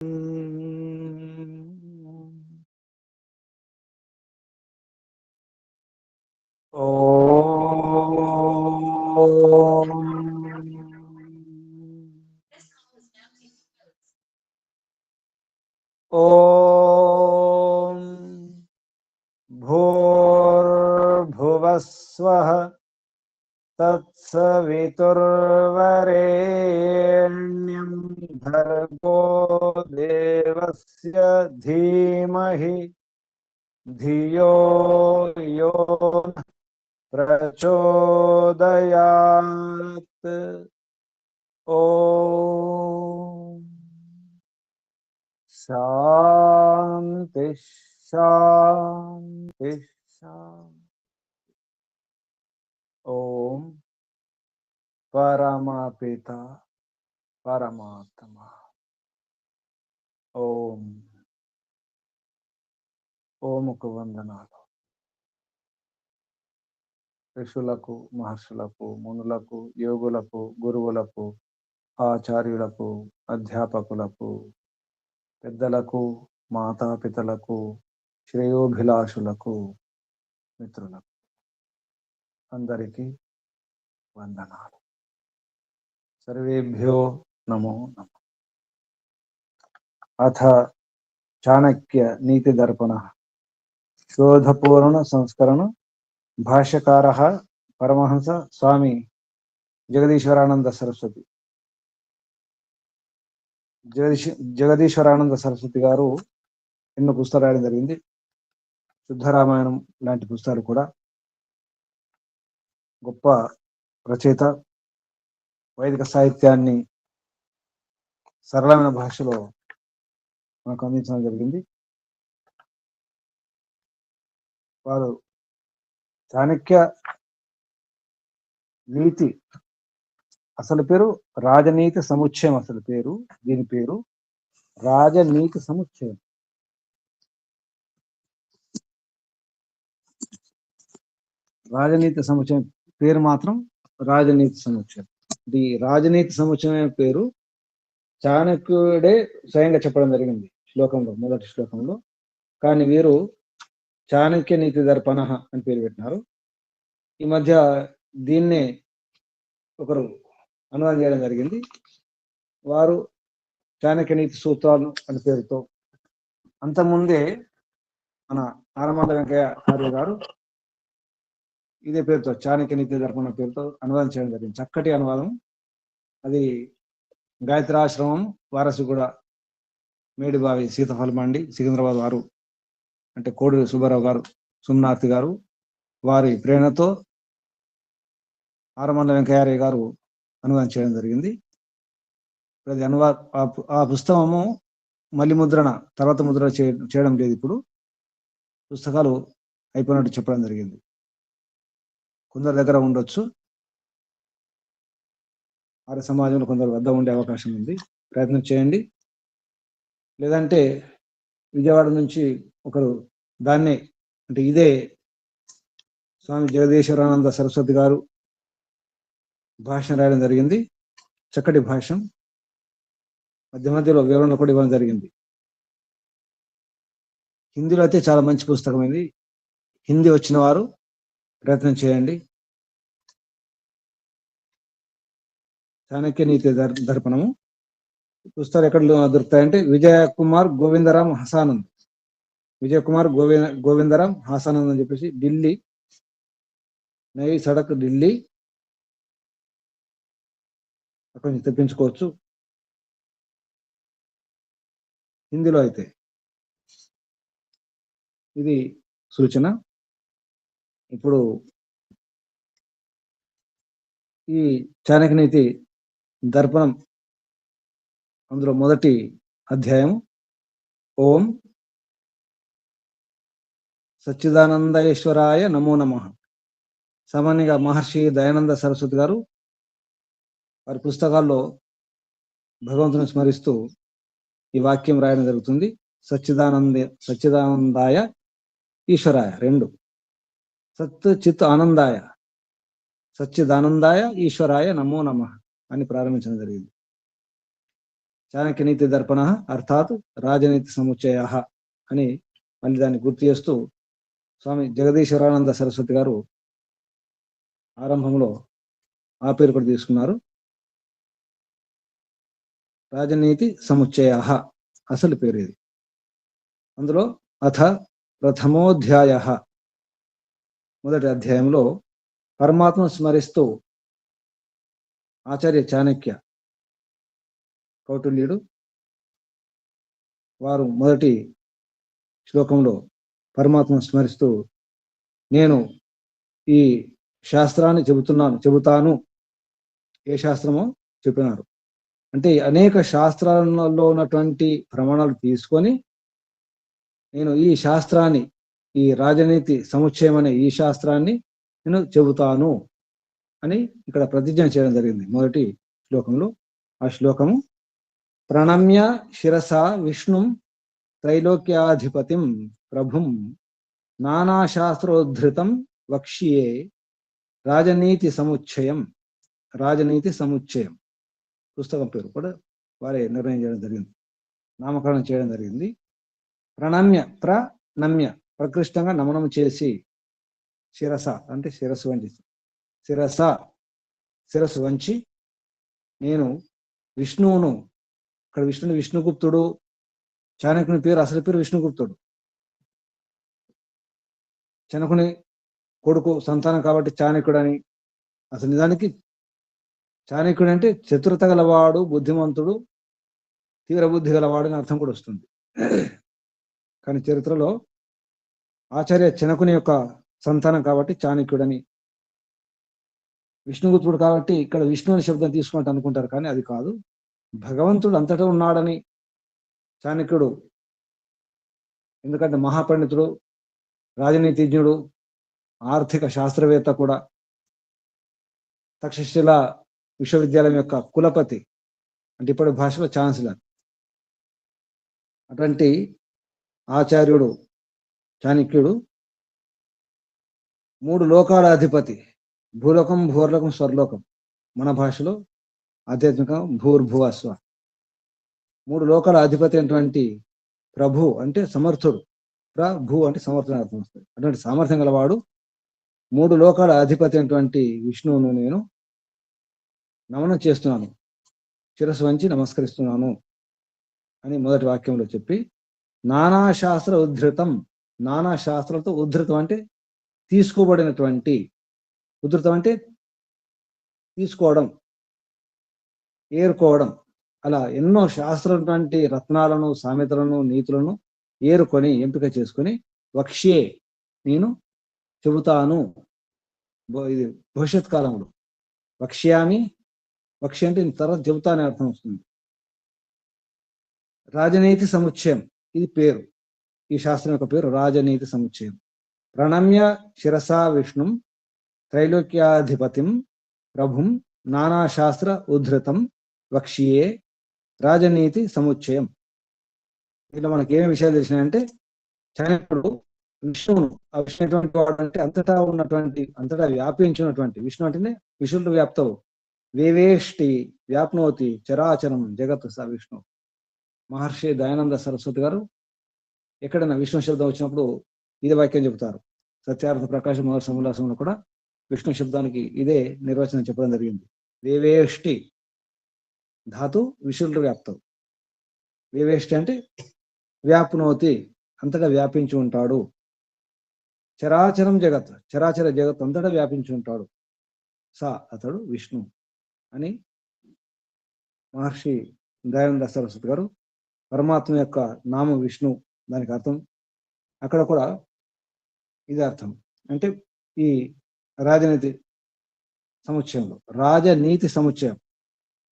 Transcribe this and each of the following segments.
ఓం భూర్భువస్వః తత్సవితుర్వరేణ్యం భర్గో దేవస్య ధీమహి ధియో యో నః ప్రచోదయాత్. ఓం శాంతి శాంతి శాంతి. ఓం పరమపిత పరమాత్మ. ఓం ఓముకు వందనాలు. ఋషులకు, మహర్షులకు, మునులకు, యోగులకు, గురువులకు, ఆచార్యులకు, అధ్యాపకులకు, పెద్దలకు, మాతాపితలకు, శ్రేయోభిలాషులకు, మిత్రులకు అందరికీ వందనాలు. సర్వేభ్యో నమో నమః. అథ చాణక్య నీతి దర్పణ శోధపూర్ణ సంస్కరణ. భాష్యకారః పరమహంస స్వామి జగదీశ్వరానంద సరస్వతి. జగదీశ్వరానంద సరస్వతి గారు ఎన్నో పుస్తకాలు రాయడం జరిగింది. శుద్ధ రామాయణం లాంటి పుస్తకాలు కూడా. గొప్ప రచయిత. వైదిక సాహిత్యాన్ని సరళమైన భాషలో మనకు అందించడం జరిగింది. వారు చాణక్య నీతి అసలు పేరు రాజనీతి సముచ్చయం. అసలు పేరు దీని పేరు రాజనీతి సముచ్చయం. రాజనీతి సముచ్చయం పేరు మాత్రం రాజనీతి సముచ్చయం. ఈ రాజనీతి సముచ్చయం పేరు చాణక్యుడే స్వయంగా చెప్పడం జరిగింది శ్లోకంలో, మొదటి శ్లోకంలో. కానీ వీరు చాణక్య నీతి దర్పణ అని పేరు పెట్టినారు. ఈ మధ్య దీన్నే ఒకరు అనువాదం చేయడం జరిగింది. వారు చాణక్య నీతి సూత్రాలు అని పేరుతో, అంతకుముందే మన ఆరమండ వెంకయ్య ఆర్య గారు ఇదే పేరుతో చాణక్య నీతి దర్పణ పేరుతో అనువాదం చేయడం జరిగింది. చక్కటి అనువాదం. అది గాయత్రాశ్రమం వారసుగూడ మేడిబావి సీతఫలమండి సికింద్రాబాద్ వారు అంటే కోడి సుబ్బారావు గారు, సోమనాథ్ గారు వారి ప్రేరణతో ఆరమండ వెంకయ్య గారు అనువాదం చేయడం జరిగింది. అది ఆ పుస్తకము మళ్ళీ ముద్రణ, తర్వాత ముద్రణ చేయడం లేదు. ఇప్పుడు పుస్తకాలు అయిపోయినట్టు చెప్పడం జరిగింది. కొందరి దగ్గర ఉండొచ్చు, ఆర్య సమాజంలో కొందరు వద్ద ఉండే అవకాశం ఉంది. ప్రయత్నం చేయండి. లేదంటే విజయవాడ నుంచి ఒకరు దాన్నే అంటే ఇదే స్వామి జగదీశ్వరానంద సరస్వతి గారు భాష్యం రాయడం జరిగింది. చక్కటి భాష్యం. మధ్య మధ్యలో వివరణ కూడా ఇవ్వడం జరిగింది. హిందీలో అయితే చాలా మంచి పుస్తకం ఇది. హిందీ వచ్చిన వారు ప్రయత్నం చేయండి. చాణక్య నీతి దర్పణము పుస్తకాలు ఎక్కడ దొరుకుతాయంటే విజయ్ కుమార్ గోవిందరామ్ హసానంద్, విజయ్ కుమార్ గోవిందరామ్ హాసానంద్ అని చెప్పేసి ఢిల్లీ, నయీ సడక్ ఢిల్లీ, అక్కడి నుంచి తెప్పించుకోవచ్చు. హిందీలో అయితే ఇది సూచన. ఇప్పుడు ఈ చాణక్య నీతి దర్పణం అందులో మొదటి అధ్యాయం ఓం సచ్చిదానందేశ్వరాయ నమో నమః. సామాన్యంగా మహర్షి దయానంద సరస్వతి గారు వారి పుస్తకాల్లో భగవంతుని స్మరిస్తూ ఈ వాక్యం రాయడం జరుగుతుంది. సచ్చిదానందాయ ఈశ్వరాయ, రెండు. సత్ చిత్ ఆనందాయ, సచ్చిదానందాయ ఈశ్వరాయ నమో నమః అని ప్రారంభించడం జరిగింది. చాణక్య నీతి దర్పణ అర్థాత్ రాజనీతి సముచ్చయ అని మళ్ళీ దాన్ని గుర్తు చేస్తూ స్వామి జగదీశ్వరానంద సరస్వతి గారు ఆరంభంలో ఆ పేరు కూడా తీసుకున్నారు. రాజనీతి సముచ్చయ అసలు పేరు ఇది. అందులో అథ ప్రథమోధ్యాయ, మొదటి అధ్యాయంలో పరమాత్మ స్మరిస్తూ ఆచార్య చాణక్య కౌటిల్యుడు వారు మొదటి శ్లోకంలో పరమాత్మను స్మరిస్తూ నేను ఈ శాస్త్రాన్ని చెబుతాను. ఏ శాస్త్రమో చెప్పినారు. అంటే అనేక శాస్త్రాలలో ఉన్నటువంటి ప్రమాణాలు తీసుకొని నేను ఈ శాస్త్రాన్ని, ఈ రాజనీతి సముచ్చయం అనే ఈ శాస్త్రాన్ని నేను చెబుతాను అని ఇక్కడ ప్రతిజ్ఞ చేయడం జరిగింది మొదటి శ్లోకంలో. ఆ శ్లోకము ప్రణమ్య శిరస విష్ణుం త్రైలోక్యాధిపతిం ప్రభుం నానాశాస్త్రోద్ధృతం వక్ష్యే రాజనీతి సముచ్చయం. రాజనీతి సముచ్చయం పుస్తకం పేరు కూడా వారే నిర్ణయం చేయడం జరిగింది, నామకరణం చేయడం జరిగింది. ప్రణమ్య ప్రకృష్టంగా నమనం చేసి, శిరస అంటే శిరస్సు వంచి, శిరస్సు వంచి నేను విష్ణువును, ఇక్కడ విష్ణుగుప్తుడు, చాణక్యుని పేరు అసలు పేరు విష్ణుగుప్తుడు, చనకుని కొడుకు సంతానం కాబట్టి చాణక్యుడు అని. అసలు నిజానికి చాణక్యుడు అంటే చతురత గలవాడు, బుద్ధిమంతుడు, తీవ్ర బుద్ధి గలవాడు అని అర్థం కూడా వస్తుంది. కానీ చరిత్రలో ఆచార్య చనకుని యొక్క సంతానం కాబట్టి చాణక్యుడని, విష్ణుగుప్తుడు కాబట్టి ఇక్కడ విష్ణు అనే శబ్దం తీసుకుంటూ అనుకుంటారు, కానీ అది కాదు. భగవంతుడు అంతటా ఉన్నాడని చాణక్యుడు, ఎందుకంటే మహాపండితుడు, రాజనీతిజ్ఞుడు, ఆర్థిక శాస్త్రవేత్త కూడా, తక్షశిల విశ్వవిద్యాలయం యొక్క కులపతి, అంటే ఇప్పటి భాషలో ఛాన్సలర్. అటువంటి ఆచార్యుడు చాణక్యుడు 3 లోకాల అధిపతి, భూలోకం, భూర్లోకం, స్వర్లోకం. మన భాషలో ఆధ్యాత్మికం భూర్భువస్వ. 3 లోకాల అధిపతి అయినటువంటి ప్రభు అంటే సమర్థుడు, ప్రభు అంటే సమర్థుడు అర్థం వస్తుంది. అటువంటి సామర్థ్యం గలవాడు, 3 లోకాల అధిపతి అయినటువంటి విష్ణువును నేను నమనం చేస్తున్నాను, శిరస్సు వంచి నమస్కరిస్తున్నాను అని మొదటి వాక్యంలో చెప్పి, నానాశాస్త్ర ఉద్ధృతం, నానా శాస్త్రాలతో ఉద్ధృతం అంటే తీసుకోబడినటువంటి, ఉద్ధృతం అంటే తీసుకోవడం, ఏరుకోవడం, అలా ఎన్నో శాస్త్రటువంటి రత్నాలను, సామెతలను, నీతులను ఏరుకొని ఎంపిక చేసుకొని వక్ష్యే నేను చెబుతాను. ఇది భవిష్యత్ కాలంలో వక్ష్యామి, వక్ష్య అంటే తర్వాత చెబుతానే అర్థం వస్తుంది. రాజనీతి సముచ్చయం ఇది పేరు, ఈ శాస్త్రం యొక్క పేరు రాజనీతి సముచ్చయం. ప్రణమ్య శిరసా విష్ణుం త్రైలోక్యాధిపతిం ప్రభుం నానాశాస్త్ర ఉద్ధృతం వక్ష్యే రాజనీతి సముచ్చయం. ఇలా మనకి ఏమేమి విషయాలు తెలిసినాయంటే, చాణక్యుడు విష్ణువును, ఆ విష్ణు ఎటువంటి వాడు అంటే అంతటా ఉన్నటువంటి, అంతటా వ్యాపించినటువంటి, విష్ణు అంటేనే విష్ణుడు వ్యాప్తవు, వేవేష్టి వ్యాప్నోతి చరాచరం జగత్ స విష్ణు. మహర్షి దయానంద సరస్వతి గారు ఎక్కడైనా విష్ణు శబ్దం వచ్చినప్పుడు ఇదే వాక్యం చెబుతారు. సత్యార్థ ప్రకాశ మహర్షి సమోల్లాసంలో కూడా విష్ణు శబ్దానికి ఇదే నిర్వచనం చెప్పడం జరిగింది. వేవేష్టి ధాతు విష్ణుడు వ్యాప్తం, వేవేష్టి అంటే వ్యాప్నోతి అంతటా వ్యాపించి ఉంటాడు, చరాచరం జగత్, చరాచర జగత్ అంతటా వ్యాపించి ఉంటాడు, సా అతడు విష్ణు అని మహర్షి దయానంద సరస్వతి గారు పరమాత్మ యొక్క నామం విష్ణు, దానికి అర్థం అక్కడ కూడా ఇది అర్థం. అంటే ఈ రాజనీతి సముచ్చయంలో, రాజనీతి సముచ్చయం,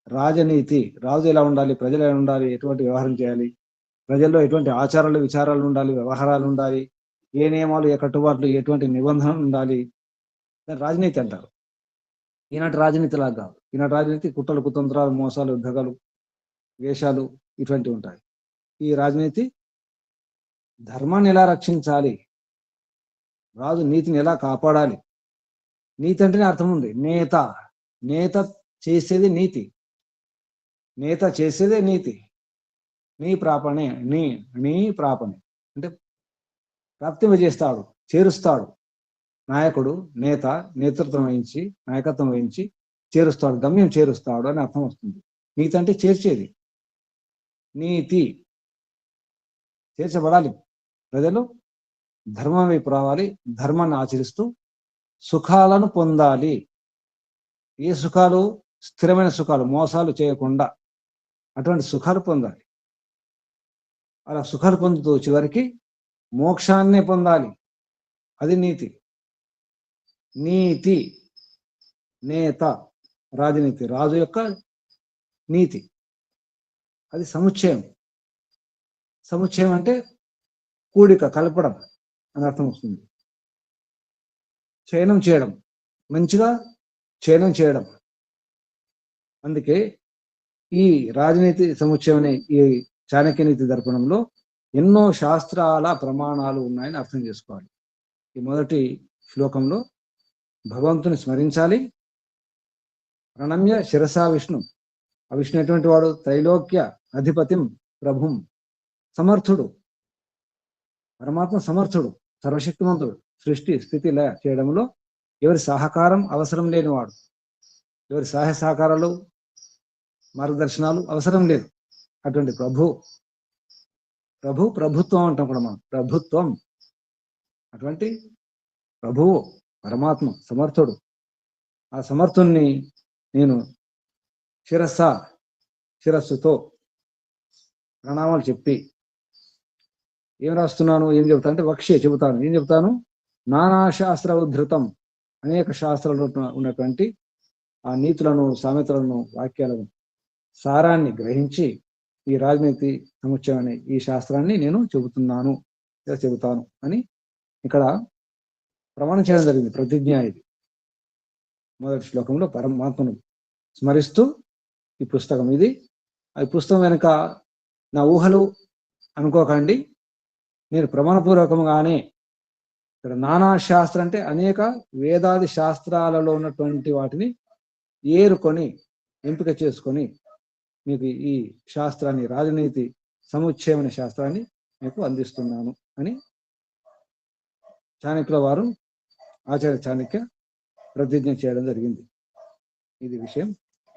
రాజనీతి, రాజు ఎలా ఉండాలి, ప్రజలు ఎలా ఉండాలి, ఎటువంటి వ్యవహారం చేయాలి, ప్రజల్లో ఎటువంటి ఆచారాలు, విచారాలు ఉండాలి, వ్యవహారాలు ఉండాలి, ఏ నియమాలు, ఏ కట్టుబాట్లు, ఎటువంటి నిబంధనలు ఉండాలి, రాజనీతి అంటారు. ఈనాటి రాజనీతి లాగా కాదు. ఈనాటి రాజనీతి కుట్రలు, కుతంత్రాలు, మోసాలు, యుద్ధకాలు, వేషాలు ఇటువంటివి ఉంటాయి. ఈ రాజనీతి ధర్మాన్ని ఎలా రక్షించాలి, రాజు నీతిని ఎలా కాపాడాలి. నీతి అంటేనే అర్థం ఉంది, నేత, నేత చేసేది నీతి, నేత చేసేదే నీతి. నీ ప్రాపణే, నీ ప్రాపణే అంటే ప్రాప్తింపజేస్తాడు, చేరుస్తాడు. నాయకుడు, నేత నేతృత్వం వహించి, నాయకత్వం వహించి చేరుస్తాడు, గమ్యం చేరుస్తాడు అని అర్థం వస్తుంది. నీతి అంటే చేర్చేది. నీతి చేర్చబడాలి. ప్రజలు ధర్మం వైపు రావాలి, ధర్మాన్ని ఆచరిస్తూ సుఖాలను పొందాలి. ఏ సుఖాలు? స్థిరమైన సుఖాలు, మోసాలు చేయకుండా అటువంటి సుఖాలు పొందాలి. అలా సుఖాలు పొందుతూ చివరికి మోక్షాన్నే పొందాలి. అది నీతి. నీతి నేత, రాజనీతి, రాజు యొక్క నీతి. అది సముచ్చయం. సముచ్చయం అంటే కూడిక, కలపడం అని అర్థం వస్తుంది. చయనం చేయడం, మంచిగా చయనం చేయడం. అందుకే ఈ రాజనీతి సముచ్చయం అనే ఈ చాణక్య నీతి దర్పణంలో ఎన్నో శాస్త్రాల ప్రమాణాలు ఉన్నాయని అర్థం చేసుకోవాలి. ఈ మొదటి శ్లోకంలో భగవంతుని స్మరించాలి. ప్రణమ్య శిరసా విష్ణు. ఆ విష్ణు ఎటువంటి వాడు? త్రైలోక్య అధిపతిం ప్రభుం, సమర్థుడు. పరమాత్మ సమర్థుడు, సర్వశక్తిమంతుడు. సృష్టి స్థితి లయ చేయడంలో ఎవరి సహకారం అవసరం లేనివాడు. ఎవరి సహాయ సహకారాలు, మార్గదర్శనాలు అవసరం లేదు. అటువంటి ప్రభుత్వం అంటాం కూడా మనం, ప్రభుత్వం. అటువంటి ప్రభువు పరమాత్మ సమర్థుడు. ఆ సమర్థుణ్ణి నేను శిరస్సుతో ప్రణామాలు చెప్పి ఏం రాస్తున్నాను, ఏం చెబుతాను అంటే వక్ష్య చెబుతాను. ఏం చెబుతాను? నానా శాస్త్ర ఉద్ధృతం, అనేక శాస్త్రాలు ఉన్నటువంటి ఆ నీతులను, సామెతలను, వాక్యాలను, సారాన్ని గ్రహించి ఈ రాజనీతి సముచ్చయం అనే ఈ శాస్త్రాన్ని నేను చెబుతాను అని ఇక్కడ ప్రమాణం చేయడం జరిగింది. ప్రతిజ్ఞ ఇది. మొదటి శ్లోకంలో పరమాత్మను స్మరిస్తూ ఈ పుస్తకం ఇది. ఈ పుస్తకం వెనుక నా ఊహలు అనుకోకండి. నేను ప్రమాణపూర్వకంగానే ఇక్కడ నానా శాస్త్రం అంటే అనేక వేదాది శాస్త్రాలలో ఉన్నటువంటి వాటిని ఏరుకొని ఎంపిక చేసుకొని మీకు ఈ శాస్త్రాన్ని, రాజనీతి సముచ్చయం అనే శాస్త్రాన్ని మీకు అందిస్తున్నాను అని చాణక్యుల వారు, ఆచార్య చాణక్య ప్రతిజ్ఞ చేయడం జరిగింది. ఇది విషయం.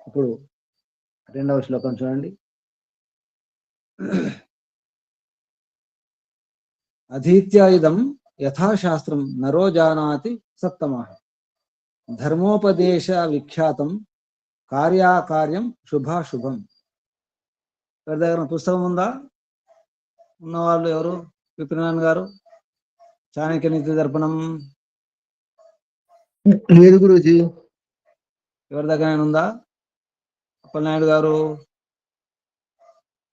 ఇప్పుడు రెండవ శ్లోకం చూడండి. అధీత్యాయుధం యథాశాస్త్రం నరో జానాతి సత్తమః, ధర్మోపదేశ విఖ్యాతం కార్యాకార్యం శుభాశుభం. ఎవరి దగ్గర పుస్తకం ఉందా? ఉన్నవాళ్ళు ఎవరు? విపినారాయణ గారు, చాణక్య నీతి దర్పణం. లేదు గురూజీ. ఎవరి దగ్గర ఉందా? అప్పలనాయుడు గారు,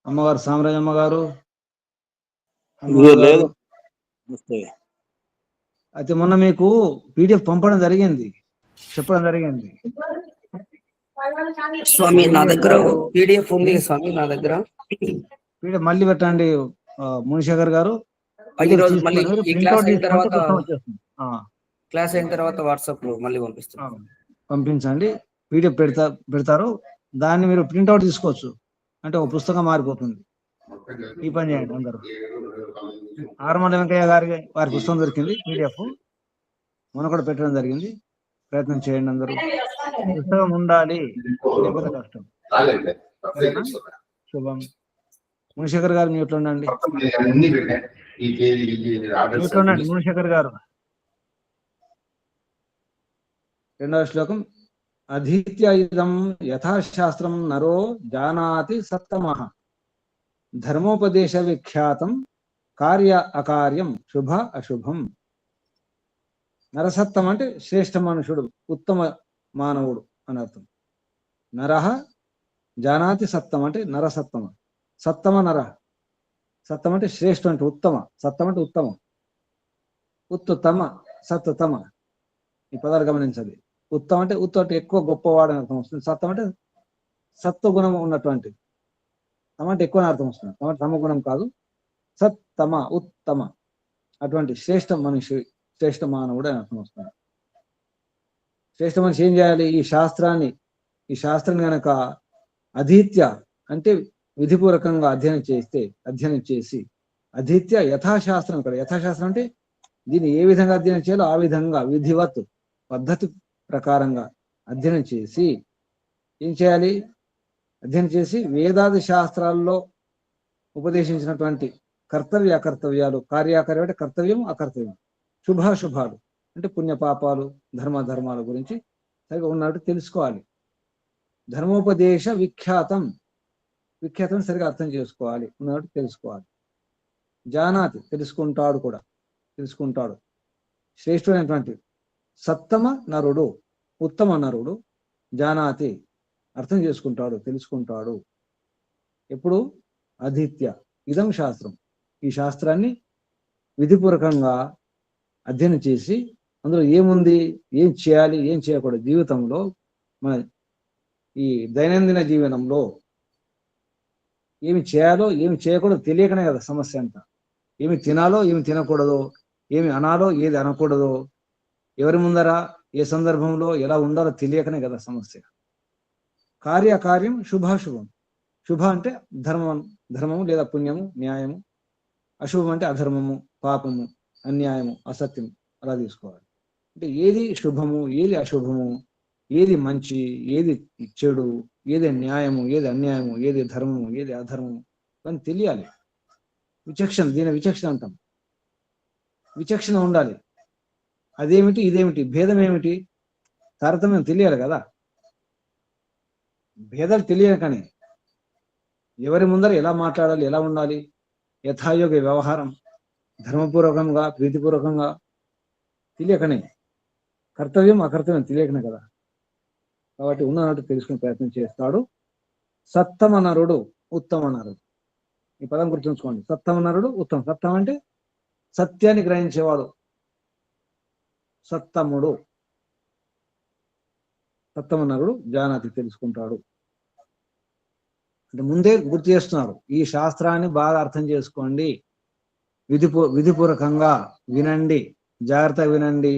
అమ్మగారు సామ్రాజమ్మ గారు, లేదు. అయితే మొన్న మీకు PDF పంపడం జరిగింది, చెప్పడం జరిగింది. స్వామి నా దగ్గర PDF ఉంది స్వామి, నా దగ్గర PDF మళ్ళీ పెట్టండి మునిశేఖర్ గారు. క్లాస్ అయిన తర్వాత వాట్సాప్ లో మళ్ళీ పంపించండి. PDF పెడతారు, దాన్ని మీరు ప్రింట్అవుట్ తీసుకోవచ్చు. అంటే ఒక పుస్తకం మారిపోతుంది. ఈ పని చేయండి అందరూ. ఆర్మల వెంకయ్య వారి పుస్తకం దొరికింది PDF, మొన్న కూడా పెట్టడం జరిగింది. ప్రయత్నం చేయండి అందరూ. పుస్తకం ఉండాలి, లేకపోతే కష్టం. శుభం. మునిశేఖర్ గారు మ్యూట్లో ఉండండి. మునిశేఖర్ గారు. రెండవ శ్లోకం. అధీత్యాయుధం యథాశాస్త్రం నరో జానాతి సత్తమః, ధర్మోపదేశ విఖ్యాతం కార్య అకార్యం శుభ అశుభం. నరసత్తం అంటే శ్రేష్ఠ మనుషుడు, ఉత్తమ మానవుడు అని అర్థం. నరః జానాతి సత్తం అంటే నరసత్తమ. సత్తమ నర. సత్తం అంటే శ్రేష్ఠ అంటే ఉత్తమ. సత్తం అంటే ఉత్తమం. ఉత్తుత్తమ, సత్తుతమ. ఈ పదాలు గమనించాలి. ఉత్తమ అంటే అంటే ఎక్కువ గొప్పవాడు అని అర్థం వస్తుంది. సత్తం అంటే సత్వగుణం ఉన్నటువంటి. తమ అంటే ఎక్కువ అర్థం వస్తుంది. తమ గుణం కాదు. సత్తమ, ఉత్తమ, అటువంటి శ్రేష్ఠ మనిషి, శ్రేష్ఠ మానవుడు అని అర్థం వస్తుంది. శ్రేష్ఠ మనిషి ఏం చేయాలి? ఈ శాస్త్రాన్ని కనుక అధీత్య అంటే విధిపూర్వకంగా అధ్యయనం చేసి అధీత్య యథాశాస్త్రం, ఇక్కడ యథాశాస్త్రం అంటే దీన్ని ఏ విధంగా అధ్యయనం చేయాలో ఆ విధంగా విధివత్ పద్ధతి ప్రకారంగా అధ్యయనం చేసి ఏం చేయాలి? అధ్యయనం చేసి వేదాది శాస్త్రాల్లో ఉపదేశించినటువంటి కర్తవ్య అకర్తవ్యాలు, కార్యాకార్యం అంటే కర్తవ్యం అకర్తవ్యం, శుభాశుభాలు అంటే పుణ్యపాపాలు ధర్మాల గురించి సరిగా ఉన్నట్టు తెలుసుకోవాలి. ధర్మోపదేశ విఖ్యాతం సరిగా అర్థం చేసుకోవాలి, ఉన్నట్టు తెలుసుకోవాలి. జానాతి తెలుసుకుంటాడు. శ్రేష్ఠుడైనటువంటి సత్తమ నరుడు, ఉత్తమ నరుడు జానాతి అర్థం చేసుకుంటాడు, తెలుసుకుంటాడు. ఎప్పుడు? అధీత్య ఇదం శాస్త్రం, ఈ శాస్త్రాన్ని విధిపూర్వకంగా అధ్యయనం చేసి అందులో ఏముంది, ఏం చేయాలి, ఏం చేయకూడదు, జీవితంలో మన ఈ దైనందిన జీవనంలో ఏమి చేయాలో ఏమి చేయకూడదు తెలియకనే కదా సమస్య అంతా. ఏమి తినాలో ఏమి తినకూడదో, ఏమి అనాలో ఏది అనకూడదో, ఎవరి ముందర ఏ సందర్భంలో ఎలా ఉండాలో తెలియకనే కదా సమస్య. కార్యకార్యం శుభాశుభం. శుభ అంటే ధర్మము లేదా పుణ్యము, న్యాయము. అశుభం అంటే అధర్మము, పాపము, అన్యాయము, అసత్యము. అలా తీసుకోవాలి. అంటే ఏది శుభము, ఏది అశుభము, ఏది మంచి, ఏది చెడు, ఏది న్యాయము, ఏది అన్యాయము, ఏది ధర్మము, ఏది అధర్మము అని తెలియాలి. దీని విచక్షణ అంటాం. విచక్షణ ఉండాలి. అదేమిటి ఇదేమిటి, భేదం ఏమిటి, తారతమ్యం తెలియాలి కదా. భేదాలు తెలియకనే ఎవరి ముందర ఎలా మాట్లాడాలి, ఎలా ఉండాలి, యథాయోగ వ్యవహారం ధర్మపూర్వకంగా ప్రీతిపూర్వకంగా తెలియకనే, కర్తవ్యం అకర్తవ్యం తెలియకనే కదా. కాబట్టి ఉన్నట్టు తెలుసుకునే ప్రయత్నం చేస్తాడు. సత్తమ నరుడు, ఉత్తమ నరుడు. ఈ పదం గుర్తుంచుకోండి. సత్తమ నరుడు, ఉత్తమ. సత్తం అంటే సత్యాన్ని గ్రహించేవాడు, సత్తముడు. సత్తమ నరుడు జానాతి తెలుసుకుంటాడు. అంటే ముందే గుర్తు చేస్తున్నారు, ఈ శాస్త్రాన్ని బాగా అర్థం చేసుకోండి, విధిపూర్వకంగా వినండి, జాగ్రత్తగా వినండి,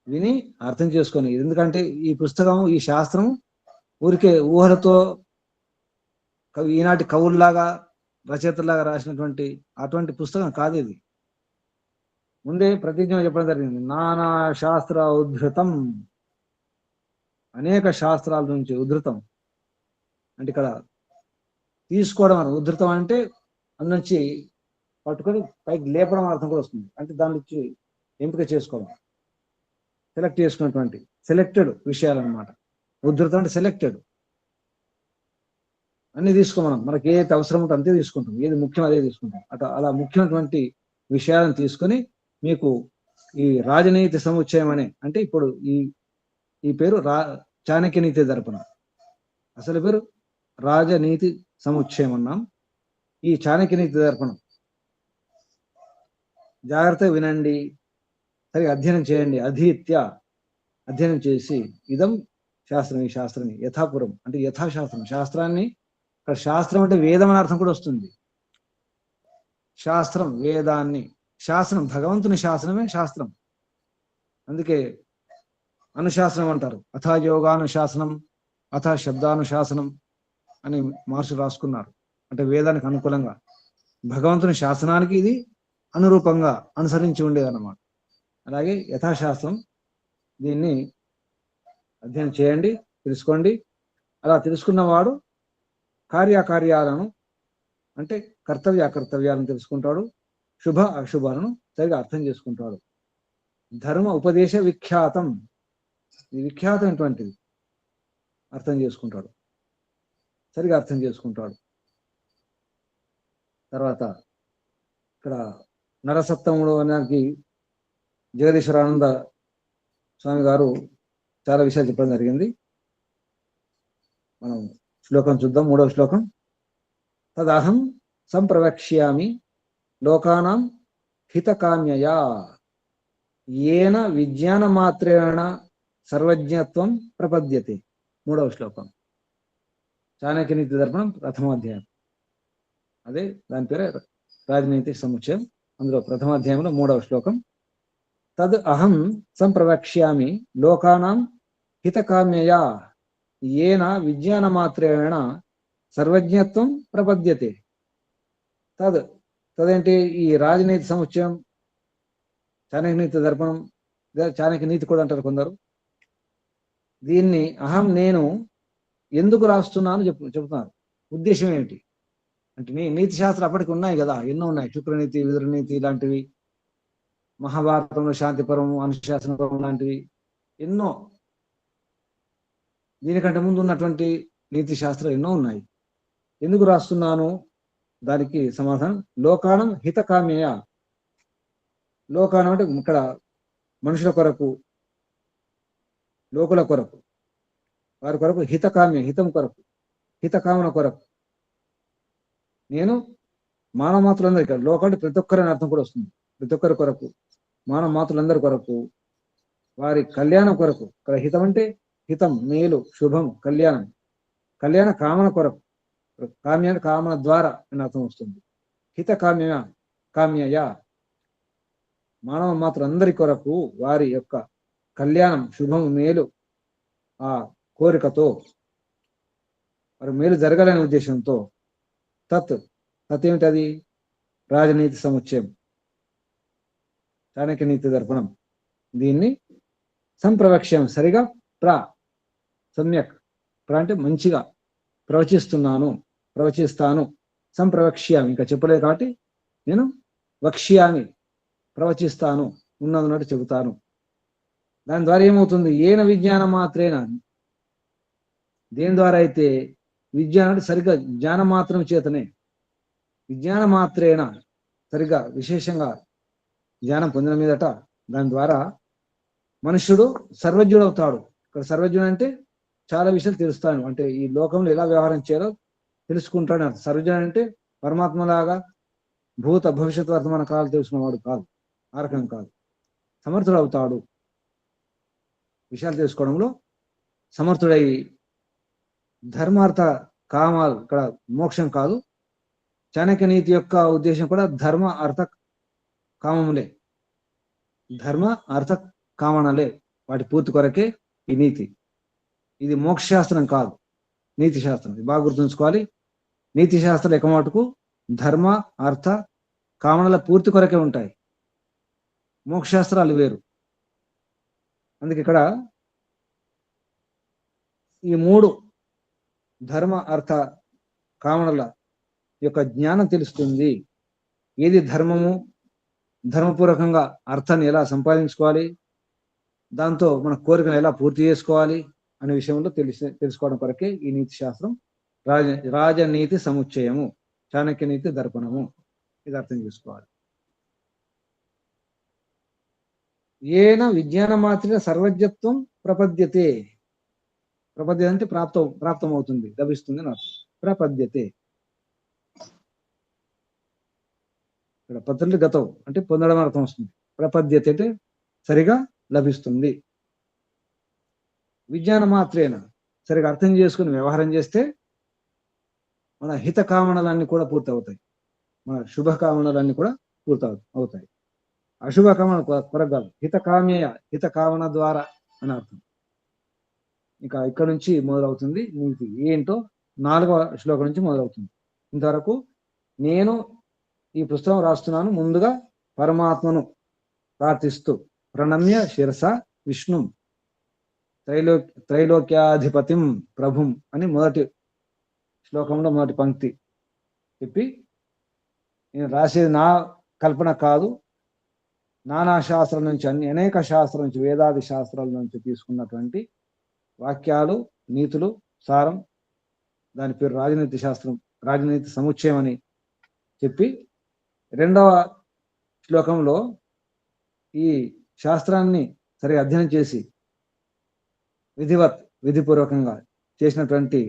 విని అర్థం చేసుకొని. ఎందుకంటే ఈ పుస్తకం, ఈ శాస్త్రం ఊరికే ఊహలతో ఈనాటి కవుల్లాగా రచయితలాగా రాసినటువంటి అటువంటి పుస్తకం కాదు ఇది. ముందే ప్రతిజ్ఞ చెప్పడం జరిగింది. నానా శాస్త్ర ఉద్ధృతం, అనేక శాస్త్రాల నుంచి ఉద్ధృతం అంటే ఇక్కడ తీసుకోవడం అని. ఉద్ధృతం అంటే అందులోంచి పట్టుకొని పైకి లేపడం అర్థం కూడా వస్తుంది. అంటే దాని నుంచి ఎంపిక చేసుకోవడం, సెలెక్ట్ చేసుకున్నటువంటి సెలెక్టెడ్ విషయాలు అనమాట. ఉద్ధృతం అంటే సెలెక్టెడ్. అన్ని తీసుకోమన్నాం, మనకి ఏదైతే అవసరం ఉంటే అంతే తీసుకుంటాం, ఏది ముఖ్యం అదే తీసుకుంటాం. అలా ముఖ్యమైనటువంటి విషయాలను తీసుకొని మీకు ఈ రాజనీతి సముచ్చయం అనే, అంటే ఇప్పుడు ఈ పేరు చాణక్య నీతి దర్పణం, అసలు పేరు రాజనీతి సముచ్చయం అన్నాం. ఈ చాణక్య నీతి దర్పణం జాగ్రత్తగా వినండి, సరిగా అధ్యయనం చేయండి. అధీత్య అధ్యయనం చేసి ఇదం శాస్త్రం, ఈ శాస్త్రాన్ని యథాపురం అంటే యథాశాస్త్రం. శాస్త్రాన్ని, ఇక్కడ శాస్త్రం అంటే వేదం అనే అర్థం కూడా వస్తుంది. శాస్త్రం వేదాన్ని, శాస్త్రం భగవంతుని శాస్త్రమే శాస్త్రం. అందుకే అనుశాసనం అంటారు. అథా యోగానుశాసనం, అథా శబ్దానుశాసనం అని మహర్షులు రాసుకున్నారు. అంటే వేదానికి అనుకూలంగా భగవంతుని శాసనానికి ఇది అనురూపంగా అనుసరించి ఉండేదన్నమాట. అలాగే యథాశాస్త్రం దీన్ని అధ్యయనం చేయండి, తెలుసుకోండి. అలా తెలుసుకున్నవాడు కార్యకార్యాలను అంటే కర్తవ్య అకర్తవ్యాలను తెలుసుకుంటాడు, శుభ అశుభాలను సరిగా అర్థం చేసుకుంటాడు. ధర్మ ఉపదేశ విఖ్యాతం, ఇది విఖ్యాతమైనటువంటిది, అర్థం చేసుకుంటాడు, సరిగా అర్థం చేసుకుంటాడు. తర్వాత ఇక్కడ నరసప్తముడు అనేది జగదీశ్వరానంద స్వామి గారు చాలా విషయాలు చెప్పడం జరిగింది. మనం శ్లోకం చూద్దాం. 3వ శ్లోకం. తదహం సంప్రవక్ష్యామి లోకానాం హితకామ్యయా ఏన విజ్ఞాన మాత్రేణ సర్వజ్ఞత్వం ప్రపద్యతే. 3వ శ్లోకం. చాణక్య నీతి దర్పణం 1వ అధ్యాయం. అదే దాని పేరే రాజనీతి సముచ్చయం. అందులో 1వ అధ్యాయంలో 3వ శ్లోకం. తద్ అహం సంప్రవక్ష్యామి లోకానాం హితకామ్యయా ఏన విజ్ఞాన మాత్రేణ సర్వజ్ఞత్వం ప్రపద్యతే. తదేంటి ఈ రాజనీతి సముచ్చయం, చాణక్య నీతి దర్పణం, చాణక్య నీతి కూడా అంటారు కొందరు. దీన్ని అహం నేను ఎందుకు రాస్తున్నాను చెబుతున్నారు. ఉద్దేశం ఏమిటి అంటే నీతి శాస్త్రం అప్పటికి ఉన్నాయి కదా, ఎన్నో ఉన్నాయి. శుక్రనీతి, విదురనీతి లాంటివి, మహాభారతంలో శాంతిపరం, అనుశాసనపరం లాంటివి ఎన్నో. దీనికంటే ముందు ఉన్నటువంటి నీతి శాస్త్రాలు ఎన్నో ఉన్నాయి. ఎందుకు రాస్తున్నాను దానికి సమాధానం లోకానం హితకామ్యయ. లోకానం అంటే ఇక్కడ మనుషుల కొరకు, లోకుల కొరకు, వారి కొరకు, హితకామ్య హితం కొరకు, హితకామన కొరకు. నేను మానవ మాతృలందరూ, ఇక్కడ లోకం అంటే ప్రతి ఒక్కరని అర్థం కూడా వస్తుంది. ప్రతి ఒక్కరి కొరకు, మానవ మాతృలందరి కొరకు, వారి కళ్యాణం కొరకు. ఇక్కడ హితం అంటే హితం, మేలు, శుభం, కళ్యాణం. కళ్యాణ కామన కొరకు, కామ్య కామన ద్వారా అని అర్థం వస్తుంది. హిత కామ్య కామ్యయ, మానవ మాతృలందరి కొరకు వారి యొక్క కళ్యాణం, శుభం, మేలు ఆ కోరికతో, వారి మేలు జరగాలనే ఉద్దేశంతో. తత్ ఏమిటది? రాజనీతి సముచ్చయం, చాణక్య నీతి దర్పణం. దీన్ని సంప్రవక్ష్యం, సరిగా సమ్యక్, అంటే మంచిగా ప్రవచిస్తాను. సంప్రవక్ష్యామి, ఇంకా చెప్పలేదు కాబట్టి నేను వక్ష్యామి, ప్రవచిస్తాను, ఉన్నదన్నట్టు చెబుతాను. దాని ద్వారా ఏమవుతుంది? ఏన విజ్ఞాన మాత్రేన, దేని ద్వారా అయితే విజ్ఞానం అంటే సరిగ్గా జ్ఞాన మాత్రం చేతనే, విజ్ఞాన మాత్రేన సరిగ్గా విశేషంగా జ్ఞానం పొందిన మీదట దాని ద్వారా మనుష్యుడు సర్వజ్ఞుడు అవుతాడు. ఇక్కడ సర్వజ్ఞుడు అంటే చాలా విషయాలు తెలుస్తాను, అంటే ఈ లోకంలో ఎలా వ్యవహారం చేయాలో తెలుసుకుంటాడు. సర్వజ్ఞుడు అంటే పరమాత్మలాగా భూత భవిష్యత్ వర్తమాన కాలాలు తెలుసుకున్నవాడు కాదు, ఆ రకం కాదు. సమర్థుడు అవుతాడు, విషయాలు తెలుసుకోవడంలో సమర్థుడై ధర్మార్థ కామాలు, ఇక్కడ మోక్షం కాదు. చాణక్య నీతి యొక్క ఉద్దేశం కూడా ధర్మ అర్థ కామములే, ధర్మ అర్థ కామనలే, వాటి పూర్తి కొరకే ఈ నీతి. ఇది మోక్ష శాస్త్రం కాదు, నీతి శాస్త్రం. ఇది బాగా గుర్తుంచుకోవాలి. నీతి శాస్త్రాలు ఎకమాటుకు ధర్మ అర్థ కామనల పూర్తి కొరకే ఉంటాయి, మోక్షశాస్త్రాలు వేరు. అందుకే ఇక్కడ ఈ 3 ధర్మ అర్థ కామనల యొక్క జ్ఞానం తెలుస్తుంది. ఏది ధర్మము, ధర్మపూర్వకంగా అర్థాన్ని ఎలా సంపాదించుకోవాలి, దాంతో మన కోరికను ఎలా పూర్తి చేసుకోవాలి అనే విషయంలో తెలుసుకోవడం కొరకే ఈ నీతి శాస్త్రం. రాజనీతి సముచ్చయము, చాణక్య నీతి దర్పణము. ఇది అర్థం చేసుకోవాలి. ఏన విజ్ఞాన మాత్రేన సర్వజ్ఞత్వం ప్రపద్యతే. ప్రపద్యత అంటే ప్రాప్తం అవుతుంది, లభిస్తుంది అని అర్థం. ప్రపద్యతే ఇక్కడ పద్ధతి గతం అంటే పొందడం అర్థం వస్తుంది. ప్రపద్యతే అంటే సరిగా లభిస్తుంది. విజ్ఞాన మాత్రేన సరిగా అర్థం చేసుకుని వ్యవహారం చేస్తే మన హిత కామనలన్నీ కూడా పూర్తి అవుతాయి, మన శుభ కామనలన్నీ కూడా పూర్తి అవుతాయి. అశుభ కామన కొరకు కాదు, హిత కామ్యయ, హిత కామన ద్వారా అని అర్థం. ఇక ఇక్కడ నుంచి మొదలవుతుంది నీతి ఏంటో 4వ శ్లోకం నుంచి మొదలవుతుంది. ఇంతవరకు నేను ఈ పుస్తకం రాస్తున్నాను, ముందుగా పరమాత్మను ప్రార్థిస్తూ ప్రణమ్య శిరస విష్ణుం త్రైలోక్యాధిపతిం ప్రభుం అని మొదటి శ్లోకంలో మొదటి పంక్తి చెప్పి, నేను రాసేది నా కల్పన కాదు, నానా శాస్త్రాల నుంచి, అనేక శాస్త్రాల నుంచి, వేదాది శాస్త్రాల నుంచి తీసుకున్నటువంటి వాక్యాలు, నీతులు, సారం. దాని పేరు రాజనీతి శాస్త్రం, రాజనీతి సముచ్చయం అని చెప్పి 2వ శ్లోకంలో ఈ శాస్త్రాన్ని సరిగా అధ్యయనం చేసి విధిపూర్వకంగా చేసినటువంటి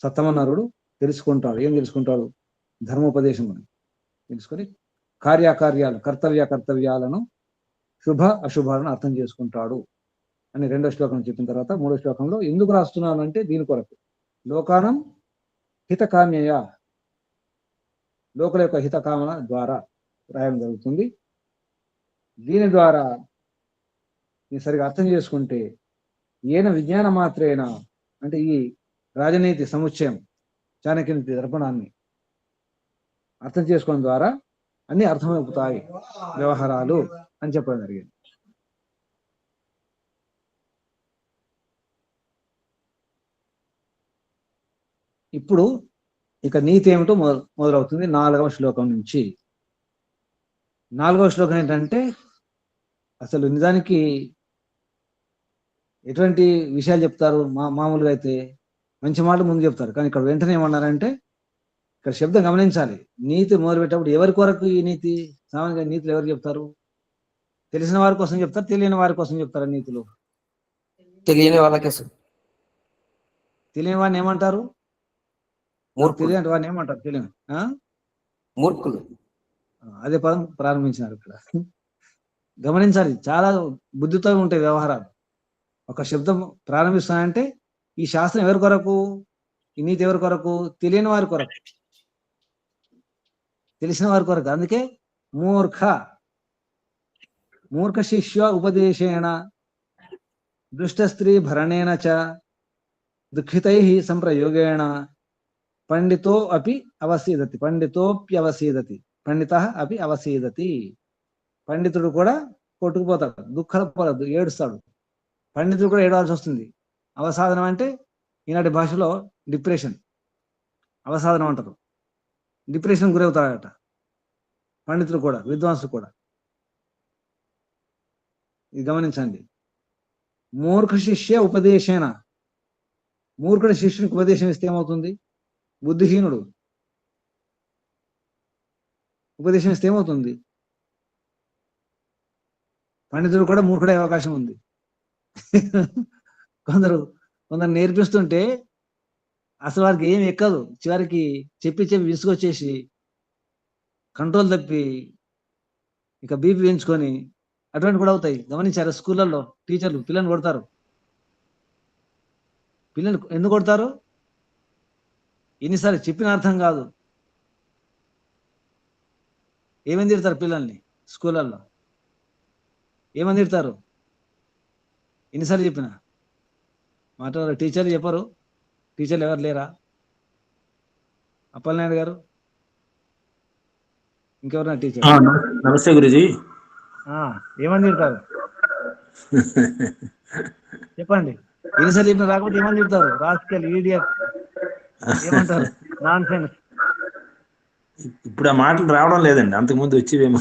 సత్తమ నరుడు తెలుసుకుంటాడు. ఏం తెలుసుకుంటాడు? ధర్మోపదేశం అని తెలుసుకొని కార్యాకార్యాలు, కర్తవ్యాలను, శుభ అశుభాలను అర్థం చేసుకుంటాడు అని 2వ శ్లోకం చెప్పిన తర్వాత 3వ శ్లోకంలో ఎందుకు రాస్తున్నాను అంటే దీని కొరకు లోకానం హితకామ్యయ, లోకల యొక్క హితకామన ద్వారా రాయడం జరుగుతుంది. దీని ద్వారా నేను సరిగా అర్థం చేసుకుంటే ఏన విజ్ఞాన మాత్రేన అంటే ఈ రాజనీతి సముచ్చయం చాణక్యనీతి దర్పణాన్ని అర్థం చేసుకోవడం ద్వారా అన్ని అర్థమవుతాయి వ్యవహారాలు అని చెప్పడం జరిగింది. ఇప్పుడు ఇక నీతి ఏమిటో మొదలవుతుంది 4వ శ్లోకం నుంచి. 4వ శ్లోకం ఏంటంటే అసలు నిజానికి ఎటువంటి విషయాలు చెప్తారు మామూలుగా అయితే మంచి మాటలు ముందు చెప్తారు, కానీ ఇక్కడ వెంటనే ఏమన్నారంటే ఇక్కడ శబ్దం గమనించాలి. నీతి మొదలుపెట్టేటప్పుడు ఎవరి కొరకు ఈ నీతి? సామాన్యంగా నీతులు ఎవరు చెప్తారు? తెలిసిన వారి కోసం చెప్తారు, తెలియని వారి కోసం చెప్తారు నీతులు? తెలియని వాళ్ళకే. తెలియని వాడిని ఏమంటారు? తెలియని వాడిని ఏమంటారు? తెలియని మూర్ఖులు. అదే పదం ప్రారంభించినారు ఇక్కడ. గమనించాలి, చాలా బుద్ధితో ఉంటాయి వ్యవహారాలు. ఒక శబ్దం ప్రారంభిస్తానంటే ఈ శాస్త్రం ఎవరి కొరకు, ఈ నీతి ఎవరి కొరకు? తెలియని వారి కొరకు, తెలిసిన వారి కొరకు. అందుకే మూర్ఖ శిష్య ఉపదేశేన దుష్ట స్త్రీ భరణేన చ దుఃఖితై సంప్రయోగేణ పండితో అపి అవసీదతి. పండితోప్యవసీదతి. పండిత అపి అవసీదతి. పండితుడు కూడా కొట్టుకుపోతాడు, దుఃఖపడదు, ఏడుస్తాడు. పండితుడు కూడా ఏడవాల్సి వస్తుంది. అవసాదనం అంటే ఈనాటి భాషలో డిప్రెషన్, అవసాదనం అంటారు. డిప్రెషన్ గురవుతాడట పండితులు కూడా, విద్వాంసులు కూడా. ఇది గమనించండి. మూర్ఖ శిష్య ఉపదేశేన, మూర్ఖుడు శిష్యునికి ఉపదేశం ఇస్తే ఏమవుతుంది? బుద్ధిహీనుడు ఉపదేశం ఇస్తే ఏమవుతుంది? పండితుడు కూడా మూర్ఖుడే అవకాశం ఉంది. కొందరు నేర్పిస్తుంటే అసలు వారికి ఏం ఎక్కదు, చివరికి చెప్పి విసుగొచ్చేసి కంట్రోల్ తప్పి ఇక బీపీ పెంచుకొని అటువంటి కూడా అవుతాయి. గమనించారు, స్కూళ్ళల్లో టీచర్లు పిల్లల్ని కొడతారు. పిల్లలు ఎందుకు కొడతారు? ఎన్నిసార్లు చెప్పిన అర్థం కాదు. ఏమని తిడతారు పిల్లల్ని? స్కూళ్ళల్లో ఏమని తిడతారు? ఎన్నిసార్లు చెప్పినా మాట్లాడారు. టీచర్లు చెప్పరు. టీచర్లు ఎవరు లేరా? అప్పలనాయుడు గారు, ఇంకెవరన్నా టీచర్? నమస్తే గురుజీ. ఏమని తిడతారు చెప్పండి. ఎన్నిసార్లు చెప్పిన రాకపోతే ఏమని తిడతారు? రాస్కెల్, ఈడియట్, ఏమంటారు? Non sense. ఇప్పుడు ఆ మాటలు రావడం లేదండి, అంతకుముందు వచ్చేవేమో.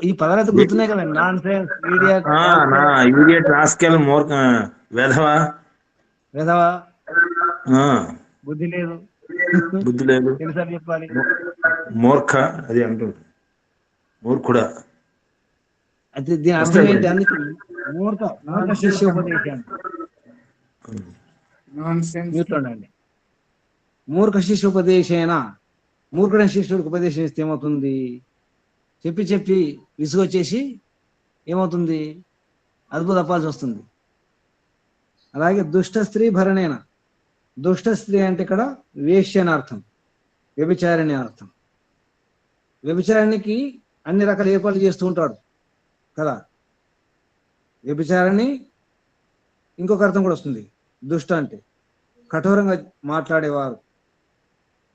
ఈ పదాలు గుర్తున్నాయి కదండి. Non sense, idiot, idiot, rascal, వెధవా, బుద్ధి లేదు, ఎన్నిసార్లు చెప్పాలి? మూర్ఖ, అది అంటుంది, మూర్ఖుడా. అది దీని అర్థం ఏంటి? అందుకే మూర్ఖ శిష్యోపదేశాన్ని చూడండి. మూర్ఖ శిష్యోపదేశేన, మూర్ఖుడైన శిష్యుడికి ఉపదేశం ఇస్తే ఏమవుతుంది? చెప్పి విసుగొచ్చేసి ఏమవుతుంది? అదుపు తప్పాల్సి వస్తుంది. అలాగే దుష్ట స్త్రీ భరణేన, దుష్ట స్త్రీ అంటే ఇక్కడ వేశ్య అని అర్థం, వ్యభిచారిణి అర్థం. వ్యభిచారానికి అన్ని రకాల ఏర్పాట్లు చేస్తూ ఉంటాడు కదా. వ్యభిచారాన్ని ఇంకొక అర్థం కూడా వస్తుంది. దుష్ట అంటే కఠోరంగా మాట్లాడేవారు.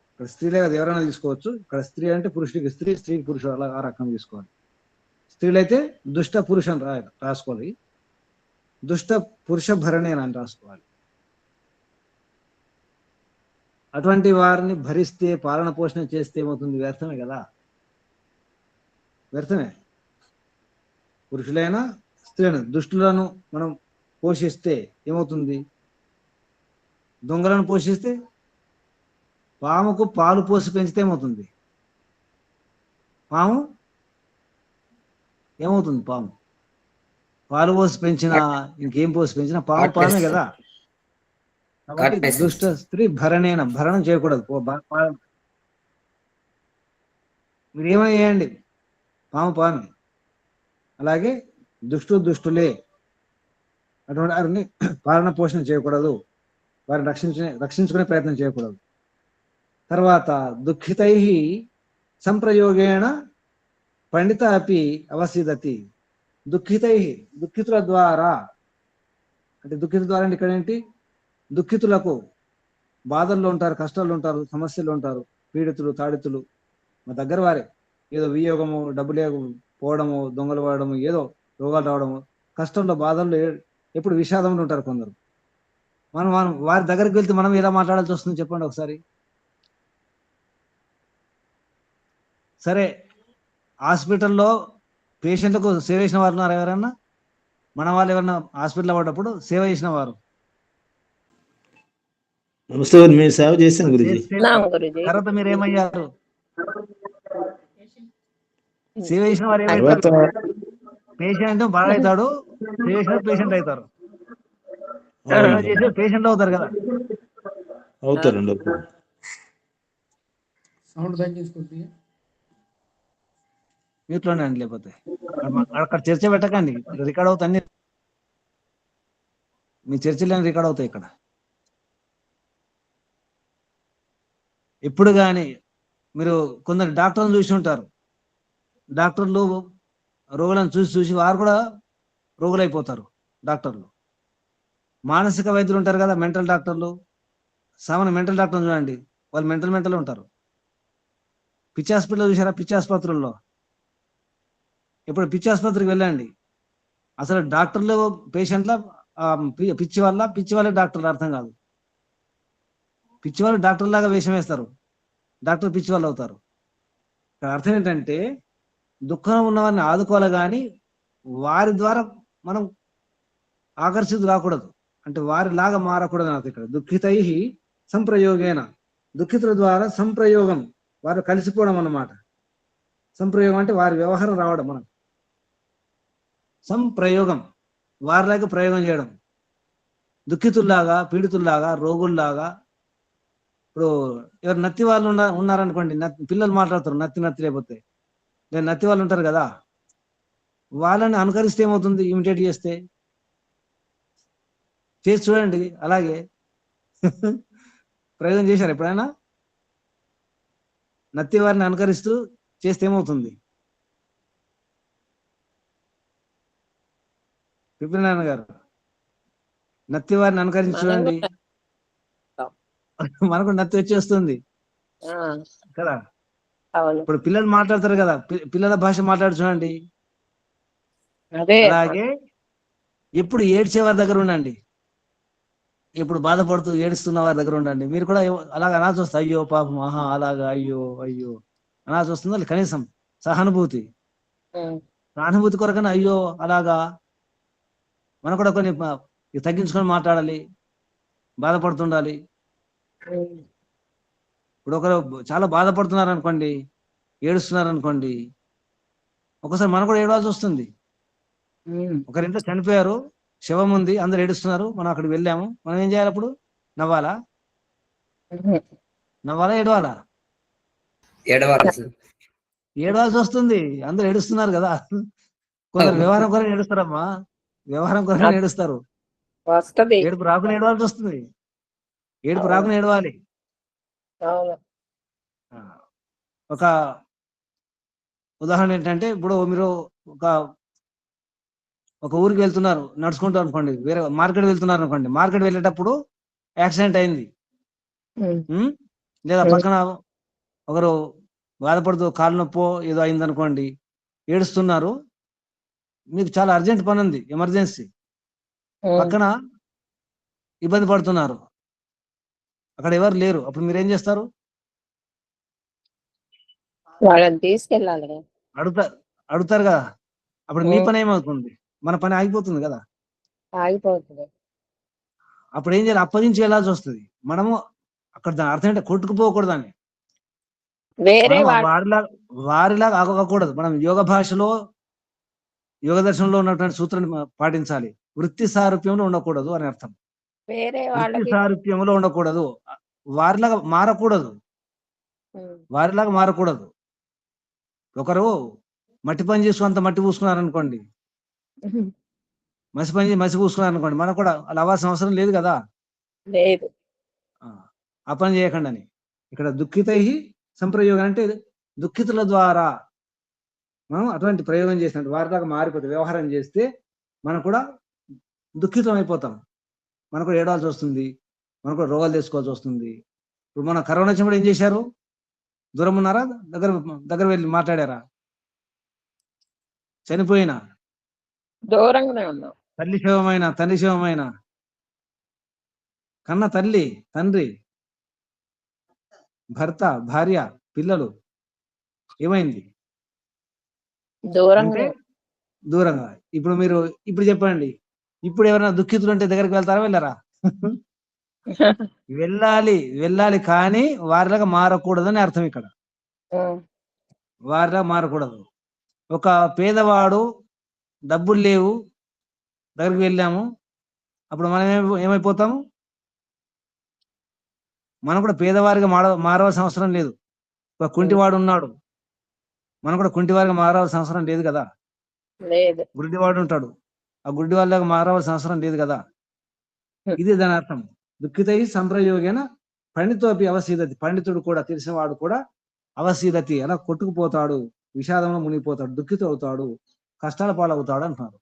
ఇక్కడ స్త్రీలే కదా, ఎవరైనా తీసుకోవచ్చు. ఇక్కడ స్త్రీ అంటే పురుషుడికి స్త్రీ, స్త్రీకి పురుషుడు, అలా ఆ రకం తీసుకోవాలి. స్త్రీలైతే దుష్ట పురుష అని రాసుకోవాలి. దుష్ట పురుష భరణేన అని రాసుకోవాలి. అటువంటి వారిని భరిస్తే, పాలన పోషణ చేస్తే ఏమవుతుంది? వ్యర్థమే కదా, వ్యర్థమే. పురుషులైనా స్త్రీలను, దుష్టులను మనం పోషిస్తే ఏమవుతుంది? దొంగలను పోషిస్తే, పాముకు పాలు పోసి పెంచితే ఏమవుతుంది? పాము ఏమవుతుంది? పాము పాలు పోసి పెంచినా, ఇంకేం పోసి పెంచినా పామే కదా. కాబట్టి దుష్ట స్త్రీ భరణేన, భరణం చేయకూడదు. మీరు ఏమైనా చేయండి, పామే. అలాగే దుష్టులే, అటువంటి వారిని పాలన పోషణ చేయకూడదు, వారిని రక్షించుకునే ప్రయత్నం చేయకూడదు. తర్వాత దుఃఖితై సంప్రయోగేణ పండిత అపి అవసీదతి. దుఃఖితుల ద్వారా అంటే ఇక్కడ ఏంటి? దుఃఖితులకు, బాధల్లో ఉంటారు, కష్టాల్లో ఉంటారు, సమస్యలు ఉంటారు, పీడితులు, తాడితులు మా దగ్గర వారే. ఏదో వియోగము, డబ్బు లేకపోవడము, దొంగలు వాడడము, ఏదో రోగాలు రావడము, కష్టంలో, బాధల్లో ఎప్పుడు విషాదంలో ఉంటారు కొందరు. మనం మనం వారి దగ్గరికి వెళ్తే మనం ఎలా మాట్లాడాల్సి వస్తుంది చెప్పండి ఒకసారి. సరే, హాస్పిటల్లో పేషెంట్లకు సేవ చేసిన వారు ఉన్నారు ఎవరన్నా? మన వాళ్ళు ఎవరన్నా హాస్పిటల్లో పడ్డప్పుడు సేవ చేసిన వారు? నమస్తే గురు, మేము సేవ చేశాను గురుజీ. తర్వాత మీరు ఏమయ్యారు? సేవ చేసిన వారు తర్వాత ఏమవుతారు? పేషెంట్ బాగా అవుతాడు, సేవ చేసిన పేషెంట్ అవుతారు. సేవ చేసి పేషెంట్ అవుతారు కదా. అవుతారండి, అవుతారు. సౌండ్ తగ్గించుకుంటే మ్యూట్లోనే అండి, లేకపోతే అక్కడ చర్చ పెట్టకండి, రికార్డ్ అవుతాయి అన్ని. మీ చర్చలు రికార్డ్ అవుతాయి ఇక్కడ. ఇప్పుడు కానీ మీరు కొందరు డాక్టర్లు చూసి ఉంటారు. డాక్టర్లు రోగులను చూసి చూసి వారు కూడా రోగులైపోతారు. డాక్టర్లు మానసిక వైద్యులు ఉంటారు కదా, మెంటల్ డాక్టర్లు. సామాన్య మెంటల్ డాక్టర్లు చూడండి, వాళ్ళు మెంటల్ ఉంటారు. పిచ్చి హాస్పిటల్ చూసారా? పిచ్చి ఆసుపత్రుల్లో ఇప్పుడు పిచ్చి ఆసుపత్రికి వెళ్ళండి, అసలు డాక్టర్లు పేషెంట్ల పిచ్చి వాళ్ళ డాక్టర్లు అర్థం కాదు. పిచ్చి వాళ్ళు డాక్టర్ లాగా వేషం వేస్తారు, డాక్టర్ పిచ్చి వాళ్ళు అవుతారు. ఇక్కడ అర్థం ఏంటంటే దుఃఖం ఉన్న వారిని ఆదుకోవాలి, కానీ వారి ద్వారా మనం ఆకర్షితులు కాకూడదు, అంటే వారి లాగా మారకూడదు. నాకు ఇక్కడ దుఃఖితై సంప్రయోగేన, దుఃఖితుల ద్వారా సంప్రయోగం, వారు కలిసిపోవడం అన్నమాట. సంప్రయోగం అంటే వారి వ్యవహారం రావడం, మనం సంప్రయోగం, వారిలాగా ప్రయోగం చేయడం. దుఃఖితుల్లాగా, పీడితుల్లాగా, రోగుల్లాగా. ఇప్పుడు ఎవరు నత్తి వాళ్ళు ఉన్నారనుకోండి, పిల్లలు మాట్లాడతారు నత్తి లేకపోతే, నేను నత్తి వాళ్ళు ఉంటారు కదా, వాళ్ళని అనుకరిస్తే ఏమవుతుంది? ఇమిటేట్ చేస్తే చేసి చూడండి. అలాగే ప్రయోగం చేశారు ఎప్పుడైనా? నత్తి వారిని అనుకరిస్తూ చేస్తే ఏమవుతుంది? పిపినారాయణ గారు, నత్తి వారిని అనుకరించి చూడండి, మనకు నత్తి వచ్చేస్తుంది కదా. ఇప్పుడు పిల్లలు మాట్లాడతారు కదా, పిల్లల భాష మాట్లాడు చూడండి. అలాగే ఎప్పుడు ఏడ్చే వారి దగ్గర ఉండండి, ఇప్పుడు బాధపడుతూ ఏడుస్తున్న వారి దగ్గర ఉండండి. మీరు కూడా అలాగ అనాల్సి వస్తుంది, అయ్యో పాపం, ఆహా అలాగా, అయ్యో అయ్యో అనాల్సి వస్తుంది. కనీసం సహానుభూతి, సానుభూతి కొరకనే అయ్యో అలాగా మనం కూడా కొన్ని తగ్గించుకొని మాట్లాడాలి, బాధపడుతుండాలి. ఇప్పుడు ఒకరు చాలా బాధపడుతున్నారు అనుకోండి, ఏడుస్తున్నారు అనుకోండి, ఒకసారి మనం కూడా ఏడవాల్సి వస్తుంది. ఒకరింట్లో చనిపోయారు, శవం ఉంది, అందరు ఏడుస్తున్నారు, మనం అక్కడికి వెళ్ళాము, మనం ఏం చేయాలి అప్పుడు? నవ్వాలా? ఏడవాలా? ఏడవాల్సి వస్తుంది, అందరు ఏడుస్తున్నారు కదా. కొందరు వ్యవహారం కొరకు ఏడుస్తారమ్మా, వ్యవహారం కొరకు ఏడుస్తారు. ఏడుపు రాకుని ఏడవాల్సి వస్తుంది, ఏడుపు రాకుని ఏడవాలి. ఒక ఉదాహరణ ఏంటంటే, ఇప్పుడు మీరు ఒక ఊరికి వెళ్తున్నారు నడుచుకుంటూ అనుకోండి, వేరే మార్కెట్ వెళ్తున్నారు అనుకోండి, మార్కెట్ వెళ్ళేటప్పుడు యాక్సిడెంట్ అయింది, లేదా పక్కన ఒకరు బాధపడుతూ కాలు నొప్పో ఏదో అయింది అనుకోండి, ఏడుస్తున్నారు, మీకు చాలా అర్జెంట్ పని ఉంది, ఎమర్జెన్సీ, పక్కన ఇబ్బంది పడుతున్నారు, అక్కడ ఎవరు లేరు, అప్పుడు మీరు ఏం చేస్తారు? వాళ్ళని తీసుకెళ్ళాలి, అడుగుతారు కదా. అప్పుడు మీ పని ఏమవుతుంది? మన పని ఆగిపోతుంది కదా, ఆగిపోతుంది. అప్పుడు ఏం చేయాలి? అప్పగించి వెళ్ళాల్సి వస్తుంది. మనము అక్కడ దాని అర్థం ఏంటంటే కొట్టుకుపోకూడదని, వారిలాగా ఆగకూడదు. మనం యోగ భాషలో, యోగ దర్శనంలో ఉన్నటువంటి సూత్రాన్ని పాటించాలి. వృత్తి సారూప్యంలో ఉండకూడదు అని అర్థం. వృత్తి సారూప్యంలో ఉండకూడదు, వారిలాగా మారకూడదు. ఒకరు మట్టి పని చేస్తూ అంత మట్టి పూసుకున్నారు అనుకోండి, మసి పూసుకున్నారు అనుకోండి, మనకు కూడా అలా అవ్వాల్సిన అవసరం లేదు కదా. ఆ పని చేయకండి అని ఇక్కడ దుఃఖితై సంప్రయోగం అంటే దుఃఖితుల ద్వారా మనం అటువంటి ప్రయోగం చేసినట్టు వారిలాగా మారిపోతే వ్యవహారం చేస్తే మనం కూడా దుఃఖితం అయిపోతాం, మనకు కూడా ఏడవాల్సి వస్తుంది, మనకు కూడా రోగాలు తెచ్చుకోవాల్సి వస్తుంది. ఇప్పుడు మన కరోనా వచ్చినప్పుడు ఏం చేశారు? దూరం ఉన్నారా, దగ్గర దగ్గర వెళ్ళి మాట్లాడారా? చనిపోయినా దూరంగానే ఉన్నాం. తల్లి శివమైన, తండ్రి శివమైన, కన్న తల్లి, తండ్రి, భర్త, భార్య, పిల్లలు ఏమైంది దూరంగానే అంటే దూరంగా. ఇప్పుడు మీరు ఇప్పుడు చెప్పండి, ఇప్పుడు ఎవరైనా దుఃఖితులు అంటే దగ్గరికి వెళ్తారా, వెళ్ళరా? వెళ్ళాలి, వెళ్ళాలి, కానీ వారిలాగా మారకూడదని అర్థం ఇక్కడ. వారిలా మారకూడదు. ఒక పేదవాడు డబ్బులు లేవు, దగ్గరికి వెళ్ళాము, అప్పుడు మనం ఏమైపోతాము? మనం కూడా పేదవారిగా మారవలసిన అవసరం లేదు. ఒక కుంటివాడు ఉన్నాడు, మనం కూడా కుంటివారిగా మారవలసిన అవసరం లేదు కదా. లేదు. గుడ్డివాడు ఉంటాడు, ఆ గుడ్డి వాళ్ళగా మారవలసిన అవసరం లేదు కదా. ఇది దాని అర్థం. దుఃఖితై సంప్రయోగేన పండితోపి అవసీదతి. పండితుడు కూడా, తెలిసిన వాడు కూడా అవసీదతి, అలా కొట్టుకుపోతాడు, విషాదంలో మునిగిపోతాడు, దుఃఖితుడు అవుతాడు, కష్టాల పాలవుతాడు అంటున్నారు.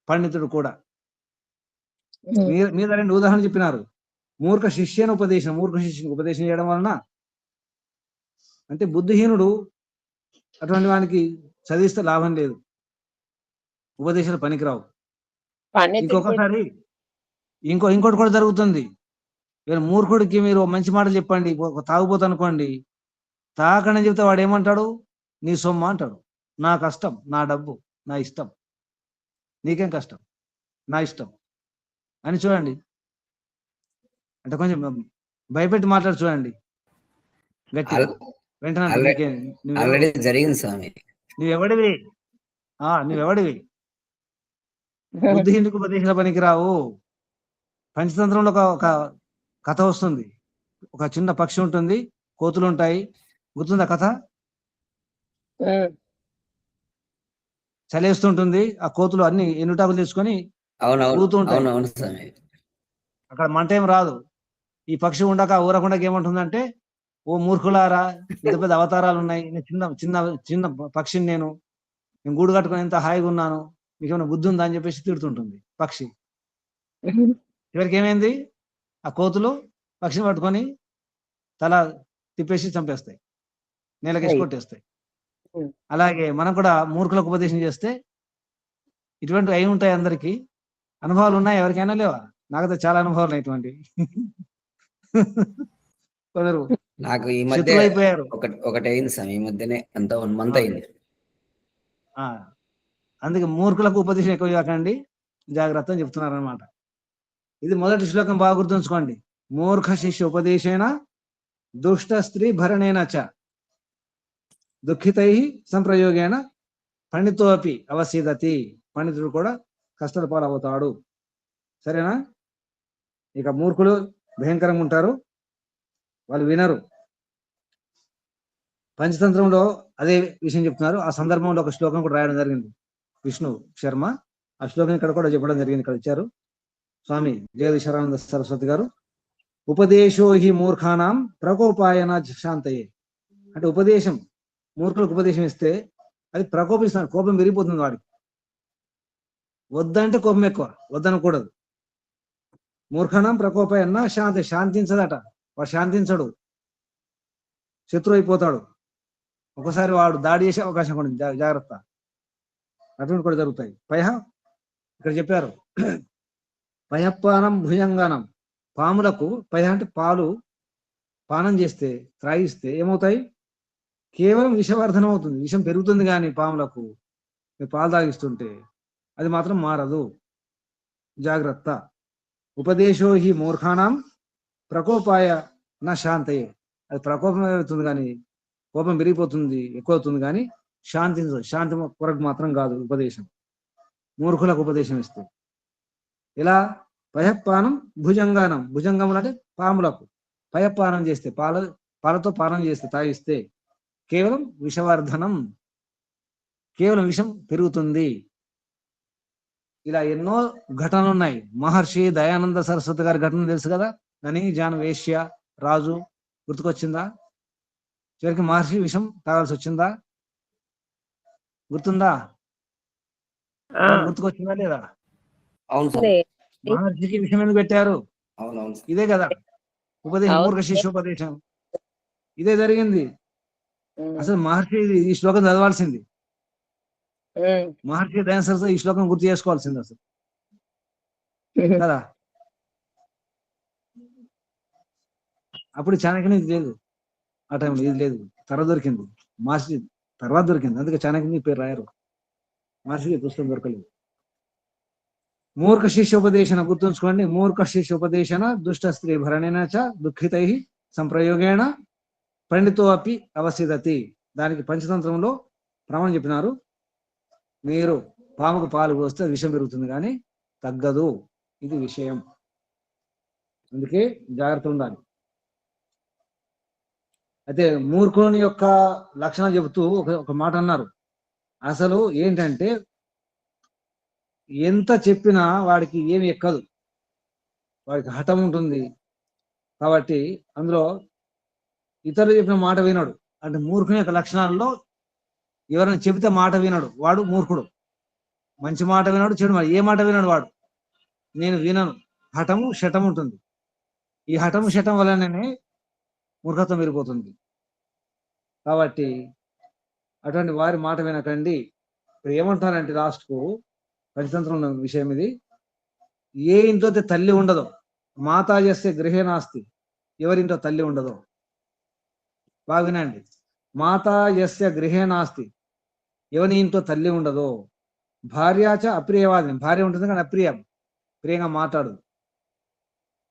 పండితుడు కూడా. మీద రెండు ఉదాహరణ చెప్పినారు. మూర్ఖ శిష్యను ఉపదేశం, మూర్ఖ శిష్యుని ఉపదేశం చేయడం వలన అంటే బుద్ధిహీనుడు అటువంటి వానికి చదివిస్తే లాభం లేదు, ఉపదేశాలు పనికిరావు. ఇంకొకసారి ఇంకోటి కూడా జరుగుతుంది. మూర్ఖుడికి మీరు మంచి మాటలు చెప్పండి, తాగుపోతా అనుకోండి, తాగకని చెప్తే వాడు ఏమంటాడు? నీ సొమ్మ అంటాడు. నా కష్టం, నా డబ్బు, నా ఇష్టం, నీకేం కష్టం, నా ఇష్టం అని. చూడండి, అంటే కొంచెం భయపెట్టి మాట్లాడు చూడండి, గట్టిగా. వెంటనే ఆల్రెడీ జరిగింది స్వామి. నువ్వెవడివి? బుద్ధిహీనుడికి ఉపదేశాల పనికి రావు. పంచతంత్రంలో ఒక కథ వస్తుంది. ఒక చిన్న పక్షి ఉంటుంది, కోతులు ఉంటాయి. గుర్తుందా కథ? చలేస్తుంటుంది, ఆ కోతులు అన్ని ఎన్నుటాకులు తీసుకొని ఊగుతూ ఉంటాయి. అక్కడ మంట ఏం రాదు. ఈ పక్షి ఉండక ఊరకుండక ఏమంటుందంటే, ఓ మూర్ఖులారా, పెద్ద పెద్ద అవతారాలు ఉన్నాయి, నేను చిన్న చిన్న చిన్న పక్షిని, నేను గూడు కట్టుకొని ఎంత హాయిగా ఉన్నాను, మీకేమైనా బుద్ధి ఉందా అని చెప్పేసి తిడుతుంటుంది పక్షి. చివరికి ఏమైంది? ఆ కోతులు పక్షిని పట్టుకొని తల తిప్పేసి చంపేస్తాయి, నేలకేసి కొట్టేస్తాయి. అలాగే మనం కూడా మూర్ఖులకు ఉపదేశం చేస్తే ఇటువంటి అయి ఉంటాయి. అందరికీ అనుభవాలు ఉన్నాయి, ఎవరికైనా లేవా? నాకైతే చాలా అనుభవాలు ఉన్నాయి ఇటువంటి. కొందరు నాకు ఈ మధ్య అయిపోయారు. ఒకటి అయింది స్వామి, ఈ మధ్యనే అంత 1 month అయింది. అందుకే మూర్ఖులకు ఉపదేశం ఎక్కువ కాకండి, జాగ్రత్త అని చెప్తున్నారు అనమాట. ఇది మొదటి శ్లోకం, బాగా గుర్తుంచుకోండి. మూర్ఖ శిష్య ఉపదేశేన దుష్ట స్త్రీ భరణేన చ దుఃఖితై సంప్రయోగేన పండితోపి అవసీదతి. పండితుడు కూడా కష్టాల పాలవుతాడు. సరేనా? ఇక మూర్ఖులు భయంకరంగా ఉంటారు, వాళ్ళు వినరు. పంచతంత్రంలో అదే విషయం చెప్తున్నారు. ఆ సందర్భంలో ఒక శ్లోకం కూడా రాయడం జరిగింది, విష్ణు శర్మ. ఆ శ్లోకం ఇక్కడ కూడా చెప్పడం జరిగింది. ఇక్కడ ఇచ్చారు స్వామి జగదీశ్వరానంద సరస్వతి గారు. ఉపదేశో హి మూర్ఖానాం ప్రకోపాయన శాంతయే. అంటే ఉపదేశం, మూర్ఖులకు ఉపదేశం ఇస్తే అది ప్రకోపిస్తాడు, కోపం పెరిగిపోతుంది వాడికి. వద్దంటే కోపం ఎక్కువ, వద్దనకూడదు. మూర్ఖానాం ప్రకోపాయన శాంతి, శాంతించదట, వాడు శాంతించడు, శత్రు అయిపోతాడు. ఒకసారి వాడు దాడి చేసే అవకాశం కూడా ఉంది, జాగ్రత్త. అటువంటి కూడా జరుగుతాయి. ఇక్కడ చెప్పారు, పయపానం భుజంగానం. పాములకు పయ అంటే పాలు పానం చేస్తే, త్రాగిస్తే ఏమవుతాయి? కేవలం విషవర్ధనం అవుతుంది, విషం పెరుగుతుంది. కానీ పాములకు పాలు తాగిస్తుంటే అది మాత్రం మారదు, జాగ్రత్త. ఉపదేశో హి మూర్ఖానాం ప్రకోపాయ నా శాంతయే. అది ప్రకోపం అవుతుంది, కానీ కోపం పెరిగిపోతుంది, ఎక్కువ అవుతుంది, కానీ శాంతి కొరకు మాత్రం కాదు ఉపదేశం. మూర్ఖులకు ఉపదేశం ఇస్తే ఇలా పయపానం భుజంగానం. భుజంగములు అంటే పాములకు. పయపానం చేస్తే, పాలతో పానం చేస్తే, తాగిస్తే కేవలం విషవర్ధనం, కేవలం విషం పెరుగుతుంది. ఇలా ఎన్నో ఘటనలు ఉన్నాయి. మహర్షి దయానంద సరస్వతి గారి ఘటన తెలుసు కదా. నని జాన్ వేశ్య రాజు గుర్తుకొచ్చిందా? చివరికి మహర్షి విషం తాగాల్సి వచ్చిందా? గుర్తుందా? గుర్తుకొచ్చిందా లేదా? అవును సార్. మహర్షికి విషం ఎందుకు పెట్టారు? అవునవును. ఇదే కదా, ఉపదేశం, అవును. మూర్ఖ శిష్యోపదేశం. ఇదే జరిగింది. ఉమ్, అసలు మహర్షి ఈ శ్లోకం చదవాల్సింది. ఉమ్, మహర్షి దయానంద సరస్వతి ఈ శ్లోకం గుర్తు చేసుకోవాల్సింది అసలు కదా. అప్పుడు చాణక్యుని ఇది లేదు, ఆ టైంలో ఇది లేదు. తర్వాత దొరికింది మహర్షి, తర్వాత దొరికింది. అందుకే చాణక్యుని పేరు రాయరు, మహర్షికి పుస్తకం దొరకలేదు. మూర్ఖ శిష్యోపదేశన గుర్తుంచుకోండి. మూర్ఖ శిష్యోపదేశన దుష్ట స్త్రీ భరణేన చ దుఃఖితై సంప్రయోగేణ పండితో అపి అవసిదతి. దానికి పంచతంత్రంలో ప్రమాణం చెప్పినారు. మీరు పాముకు పాలు పోస్తే విషం పెరుగుతుంది కానీ తగ్గదు, ఇది విషయం. అందుకే జాగ్రత్త ఉండాలి. అయితే మూర్ఖుని యొక్క లక్షణాలు చెబుతూ ఒక మాట అన్నారు. అసలు ఏంటంటే ఎంత చెప్పినా వాడికి ఏమి ఎక్కదు, వాడికి హఠం ఉంటుంది. కాబట్టి అందులో ఇతరులు చెప్పిన మాట వినడు. అంటే మూర్ఖుని యొక్క లక్షణాల్లో ఎవరైనా చెబితే మాట వినడు, వాడు మూర్ఖుడు. మంచి మాట వినడు, చెడు మాట, ఏ మాట వినడు వాడు. నేను వినను, హఠము శఠం ఉంటుంది. ఈ హఠము శఠం వలననే మూర్ఖత్వం పెరిగిపోతుంది. కాబట్టి అటువంటి వారి మాట వినకండి. ఇప్పుడు ఏమంటారంటే లాస్ట్కు పంచతంత్రం విషయం ఇది. ఏ ఇంట్లో తల్లి ఉండదో, మాతా చేస్తే గృహే నాస్తి, ఎవరింట్లో తల్లి ఉండదో, బాగా వినండి. మాతా యస్య గృహే నాస్తి, ఎవరి ఇంట్లో తల్లి ఉండదో, భార్యాచ అప్రియవాదిని, భార్య ఉంటుంది కానీ అప్రియం, ప్రియంగా మాట్లాడు,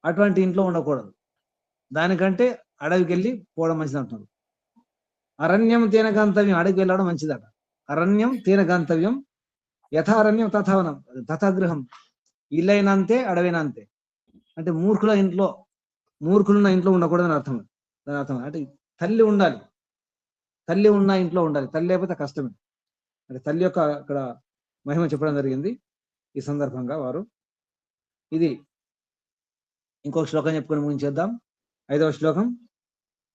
అటువంటి ఇంట్లో ఉండకూడదు. దానికంటే అడవికి వెళ్ళి పోవడం మంచిది అంటున్నారు. అరణ్యం తేన గంతవ్యం, అడవికి వెళ్ళడం మంచిదట. అరణ్యం తేన గంతవ్యం, యథారణ్యం తథావనం తథాగృహం. ఇల్లైనా అంతే, అడవైనా అంతే. అంటే మూర్ఖులున్న ఇంట్లో ఉండకూడదని అర్థం. దాని అర్థం అంటే తల్లి ఉండాలి, తల్లి ఉన్న ఇంట్లో ఉండాలి. తల్లి లేకపోతే కష్టమే. అంటే తల్లి యొక్క అక్కడ మహిమ చెప్పడం జరిగింది ఈ సందర్భంగా వారు. ఇది ఇంకొక శ్లోకం చెప్పుకొని ముగించేద్దాం. 5వ శ్లోకం.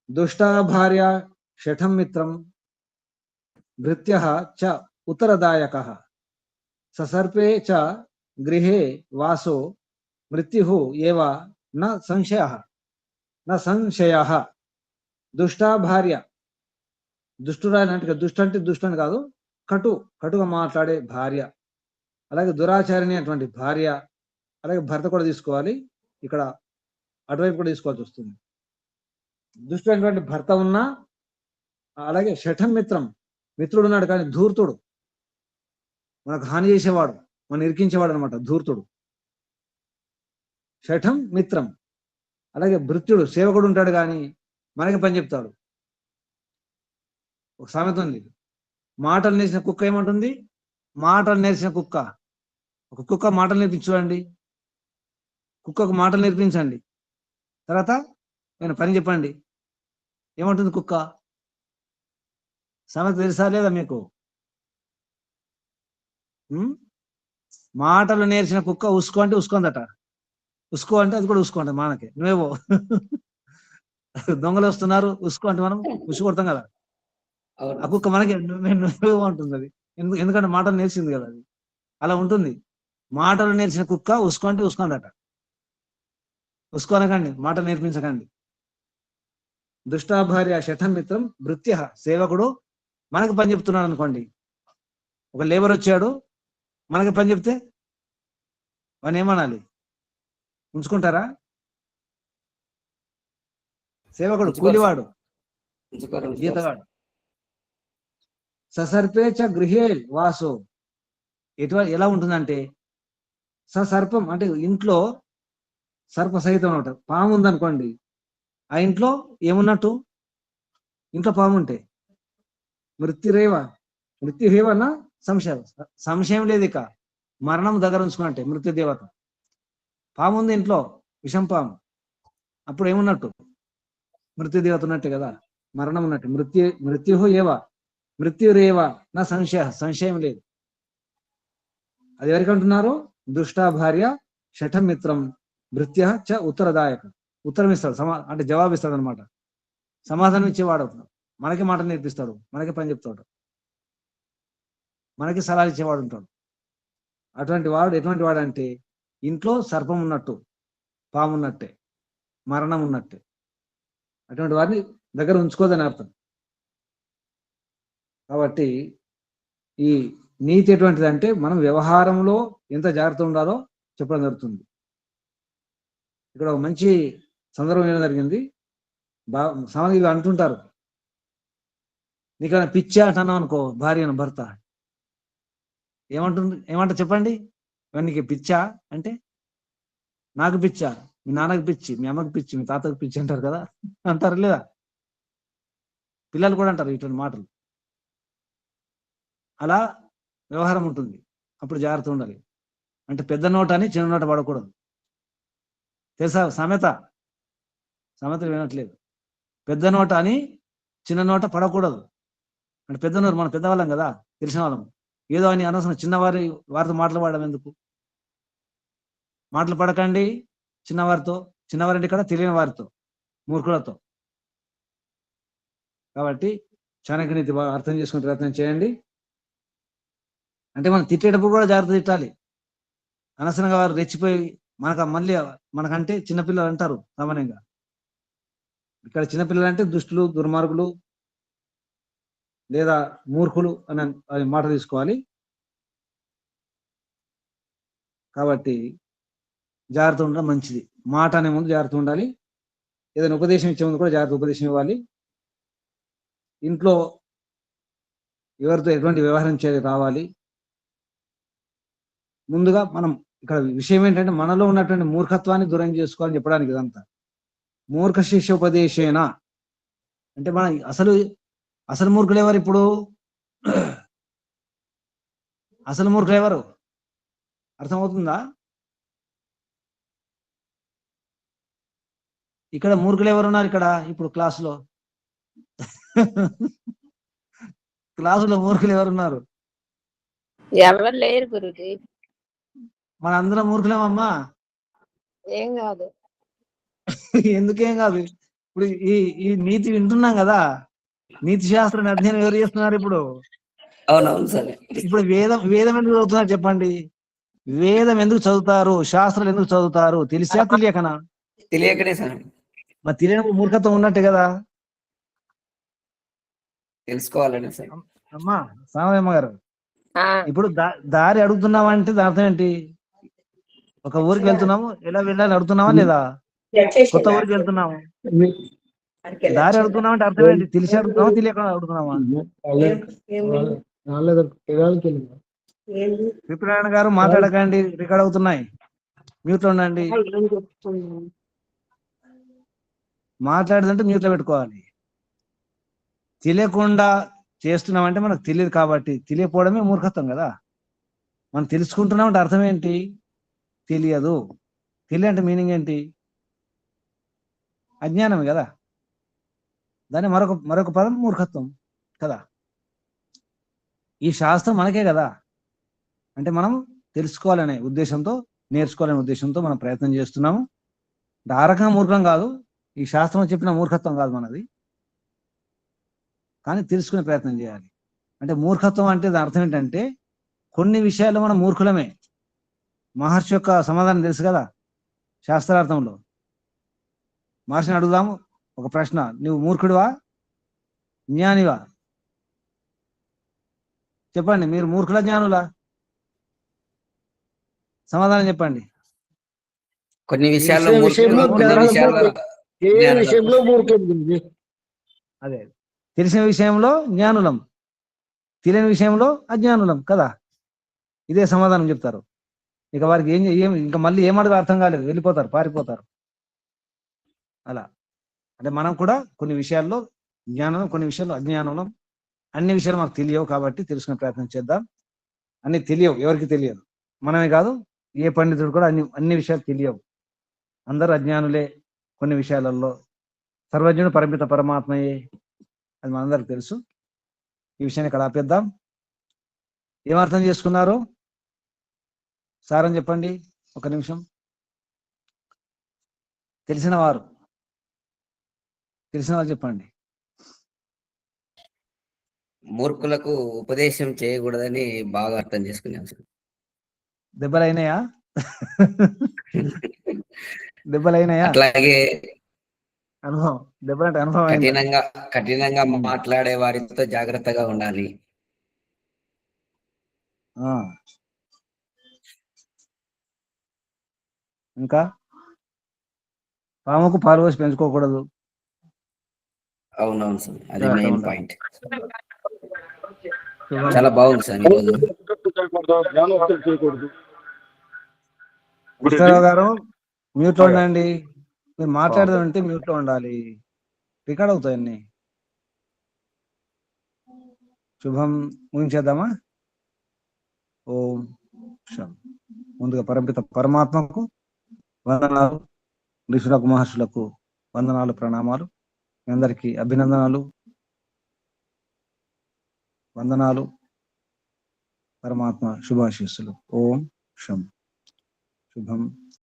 దుష్టా భార్య షఠం మిత్రం భృత్య చ ఉత్తరదాయక ససర్పే చ గృహే వాసో మృత్యు ఏవ న సంశయ. దుష్టా భార్య, దుష్టురాలు అంటే దుష్టు అని కాదు, కటుగా మాట్లాడే భార్య, అలాగే దురాచారిణి అటువంటి భార్య, అలాగే భర్త కూడా తీసుకోవాలి. ఇక్కడ అటువైపు కూడా తీసుకోవాల్సి వస్తుంది. దుష్టు అయినటువంటి భర్త ఉన్నా, అలాగే షఠం మిత్రుడు ఉన్నాడు కానీ ధూర్తుడు, మనకు హాని చేసేవాడు, మనం ఇరికించేవాడు అనమాట ధూర్తుడు. షఠం మిత్రం. అలాగే భృత్యుడు, సేవకుడు ఉంటాడు కానీ మనకి పని చెప్తాడు. ఒక సామెత ఉంది, మాటలు నేర్చిన కుక్క ఏమంటుంది? మాటలు నేర్చిన కుక్క. ఒక కుక్క మాటలు నేర్పించండి, కుక్కకు మాటలు నేర్పించండి, తర్వాత నేను పని చెప్పండి, ఏమంటుంది కుక్క? సామెత తెలుసా లేదా మీకు? మాటలు నేర్చిన కుక్క ఉసుకో అంటే ఉసుకుందట, ఉసుకో అంటే అది కూడా ఉసుకోండి. మనకి నువ్వేవో దొంగలు వస్తున్నారు ఉసుకో అంటే మనం ఉసు కొడతాం కదా, ఆ కుక్క మనకి నువ్వేవో అంటుంది. అది ఎందుకంటే మాటలు నేర్చింది కదా, అది అలా ఉంటుంది. మాటలు నేర్చిన కుక్క ఉసుకో అంటే ఉసుకోందట. ఉసుకోనకండి, మాటలు నేర్పించకండి. దుష్టాభార్య షఠం మిత్రం భృత్య, సేవకుడు మనకి పని చెప్తున్నాడు అనుకోండి. ఒక లేబర్ వచ్చాడు మనకి పని చెప్తే వాడిని ఏమనాలి? ఉంచుకుంటారా? సేవకుడు కూలివాడు, జీతగాడు. ససర్పే చ గృహే వాసో, ఎలా ఉంటుందంటే సర్పం అంటే ఇంట్లో సర్ప సహితం ఉంటారు. పాము ఉందనుకోండి, ఆ ఇంట్లో ఏమున్నట్టు? ఇంట్లో పాము ఉంటే మృత్యురేవన సంశయం లేదు. ఇక మరణం దగ్గర ఉంచుకున్నట్టే మృత్యుదేవత. పాము ఉంది ఇంట్లో, విషం పాము, అప్పుడు ఏమున్నట్టు? మృత్యుదేవత ఉన్నట్టే కదా, మరణం ఉన్నట్టు. మృత్యురేవ నా సంశయం లేదు. అది ఎవరికి అంటున్నారు? దుష్టా భార్య షఠం మిత్రం భృత్య చ ఉత్తరదాయక. ఉత్తరం ఇస్తాడు, అంటే జవాబు ఇస్తాడు అనమాట. సమాధానం ఇచ్చేవాడు, మనకి మాట నేర్పిస్తాడు, మనకి పని చెప్తాడు, మనకి సలహాలు ఇచ్చేవాడు ఉంటాడు. అటువంటి వాడు ఎటువంటి వాడు అంటే ఇంట్లో సర్పం ఉన్నట్టు, పాము ఉన్నట్టే, మరణం ఉన్నట్టే. అటువంటి వారిని దగ్గర ఉంచుకోదని అర్థం. కాబట్టి ఈ నీతి ఎటువంటిది అంటే మనం వ్యవహారంలో ఎంత జాగ్రత్త ఉండాలో చెప్పడం జరుగుతుంది. ఇక్కడ ఒక మంచి సందర్భం ఏం జరిగింది, సామాన్యులు అంటుంటారు, నీకన్నా పిచ్చా అంటున్నావు అనుకో భార్యను భర్త ఏమంటారు చెప్పండి, నీకు పిచ్చా అంటే నాకు పిచ్చా, మీ నాన్నకి పిచ్చి, మీ అమ్మకి పిచ్చి, మీ తాతకి పిచ్చి అంటారు కదా, అంటారు లేదా? పిల్లలు కూడా అంటారు ఇటువంటి మాటలు. అలా వ్యవహారం ఉంటుంది. అప్పుడు జాగ్రత్త ఉండాలి. అంటే పెద్ద నోట అని చిన్న నోట పడకూడదు. తెలుసా సామెత వినట్లేదు. పెద్ద నోట అని చిన్న నోట పడకూడదు. అంటే పెద్ద నోరు, మనం పెద్దవాళ్ళం కదా, తెలిసిన వాళ్ళం. ఏదో అని అనవసరం వారితో మాట్లాడడం ఎందుకు? మాటలు పడకండి చిన్నవారంటే ఇక్కడ తెలియని వారితో, మూర్ఖులతో. కాబట్టి చాణక్య నీతి బాగా అర్థం చేసుకునే ప్రయత్నం చేయండి. అంటే మనం తిట్టేటప్పుడు కూడా జాగ్రత్త తిట్టాలి. అనవసరంగా వారు రెచ్చిపోయి మనకంటే చిన్నపిల్లలు అంటారు సామాన్యంగా. ఇక్కడ చిన్నపిల్లలు అంటే దుష్టులు, దుర్మార్గులు లేదా మూర్ఖులు అని మాట తీసుకోవాలి. కాబట్టి జాగ్రత్త ఉండడం మంచిది. మాట అనే ముందు జాగ్రత్త ఉండాలి. ఏదైనా ఉపదేశం ఇచ్చే ముందు కూడా జాగ్రత్త ఉపదేశం ఇవ్వాలి. ఇంట్లో ఎవరితో ఎటువంటి వ్యవహారం రావాలి. ముందుగా మనం ఇక్కడ విషయం ఏంటంటే మనలో ఉన్నటువంటి మూర్ఖత్వాన్ని దూరం చేసుకోవాలని చెప్పడానికి ఇదంతా. మూర్ఖ శిష్యోపదేశేన అంటే మన అసలు మూర్ఖులు ఎవరు? ఇప్పుడు అసలు మూర్ఖులు ఎవరు అర్థమవుతుందా? ఇక్కడ మూర్ఖులు ఎవరున్నారు? ఇక్కడ ఇప్పుడు క్లాసులో మూర్ఖులు ఎవరున్నారు? ఎవరు లేరు గురుజీ. మన అందరం మూర్ఖులేమమ్మా. ఏం కాదు. ఎందుకేం కాదు? ఇప్పుడు ఈ నీతి వింటున్నాం కదా, నీతి శాస్త్రాన్ని అధ్యయనం ఎవరు చేస్తున్నారు ఇప్పుడు? అవునవును సార్. ఇప్పుడు వేదం ఎందుకు చదువుతున్నారు చెప్పండి? వేదం ఎందుకు చదువుతారు? శాస్త్రాలు ఎందుకు చదువుతారు? తెలిసా తెలియకనా? తెలియకనే సార్. మరి తెలియని మూర్ఖత్వం ఉన్నట్టే కదా. తెలుసుకోవాలనే సార్. అమ్మా సామయ్యమ్మ గారు, ఇప్పుడు దారి అడుగుతున్నామంటే దాని అర్థం ఏంటి? ఒక ఊరికి వెళ్తున్నాము, ఎలా వెళ్ళాలి అడుగుతున్నావా లేదా? కొత్త ఊరికి వెళ్తున్నాము, దారి అడుగుతున్నాం అంటే అర్థం ఏంటి? తెలిసి అడుగుతున్నావా తెలియక అడుగుతున్నావా? త్రిపురాయణ గారు మాట్లాడకండి, రికార్డ్ అవుతున్నాయి, మ్యూట్ లో ఉండండి. మాట్లాడదంటే మ్యూట్ లో పెట్టుకోవాలి. తెలియకుండా చేస్తున్నామంటే మనకు తెలియదు కాబట్టి, తెలియకపోవడమే మూర్ఖత్వం కదా. మనం తెలుసుకుంటున్నామంటే అర్థం ఏంటి? తెలియదు. తెలియంటే మీనింగ్ ఏంటి? అజ్ఞానమే కదా. దాన్ని మరొక పదం మూర్ఖత్వం కదా. ఈ శాస్త్రం మనకే కదా. అంటే మనం తెలుసుకోవాలనే ఉద్దేశంతో, నేర్చుకోవాలనే ఉద్దేశంతో మనం ప్రయత్నం చేస్తున్నాము. ఆ రకంగా మూర్ఖం కాదు, ఈ శాస్త్రం చెప్పిన మూర్ఖత్వం కాదు మనది. కానీ తెలుసుకునే ప్రయత్నం చేయాలి. అంటే మూర్ఖత్వం అంటే దాని అర్థం ఏంటంటే కొన్ని విషయాల్లో మనం మూర్ఖులమే. మహర్షి యొక్క సమాధానం తెలుసు కదా శాస్త్రార్థంలో. మహర్షిని అడుగుదాము ఒక ప్రశ్న, నువ్వు మూర్ఖుడివా జ్ఞానివా? చెప్పండి, మీరు మూర్ఖుల జ్ఞానులా? సమాధానం చెప్పండి. కొన్ని విషయాల్లో అదే తెలిసిన విషయంలో జ్ఞానులం, తెలియని విషయంలో అజ్ఞానులం కదా. ఇదే సమాధానం చెప్తారు. ఇక వారికి ఇంకా మళ్ళీ ఏమడగా అర్థం కాలేదు, వెళ్ళిపోతారు, పారిపోతారు. అలా అంటే మనం కూడా కొన్ని విషయాల్లో జ్ఞానం, కొన్ని విషయాల్లో అజ్ఞానం. అన్ని విషయాలు మాకు తెలియవు కాబట్టి తెలుసుకునే ప్రయత్నం చేద్దాం. అన్ని తెలియవు, ఎవరికి తెలియదు, మనమే కాదు ఏ పండితుడు కూడా అన్ని విషయాలు తెలియవు. అందరూ అజ్ఞానులే కొన్ని విషయాలలో. సర్వజ్ఞుడు పరిమిత పరమాత్మయే, అది మనందరికి తెలుసు. ఈ విషయాన్ని ఇక్కడ ఆపేద్దాం. ఏమర్థం చేసుకున్నారు సారని చెప్పండి ఒక నిమిషం. తెలిసిన వాళ్ళు చెప్పండి. మూర్ఖులకు ఉపదేశం చేయకూడదని బాగా అర్థం చేసుకున్నాం సార్. దెబ్బలైనాయా? అట్లాగే అనుభవం, దెబ్బలంటే అనుభవం అయిందా? కఠినంగా మాట్లాడే వారితో జాగ్రత్తగా ఉండాలి. ఆ. ఇంకా పాముకు పాలు పోసి పెంచుకోకూడదు. అవునవును సార్, అది జాగ్రత్తగా మెయిన్ ఉండాలి. పాయింట్. శుభం. చాలా బాగుంది సార్ ఈరోజు. కృష్ణారావు గారు మ్యూట్ లో ఉండండి. మీరు మాట్లాడదామంటే మ్యూట్ లో ఉండాలి, రికార్డ్ అవుతాయన్ని. శుభం. ముగించేద్దామా? ఓం శం. ముందుగా పరమపిత పరమాత్మకు వందనాలు, ఋషులకు మహర్షులకు వందనాలు, ప్రణామాలు. మీ అందరికీ అభినందనాలు, వందనాలు, పరమాత్మ శుభాశీస్సులు. ఓం శం. శుభం.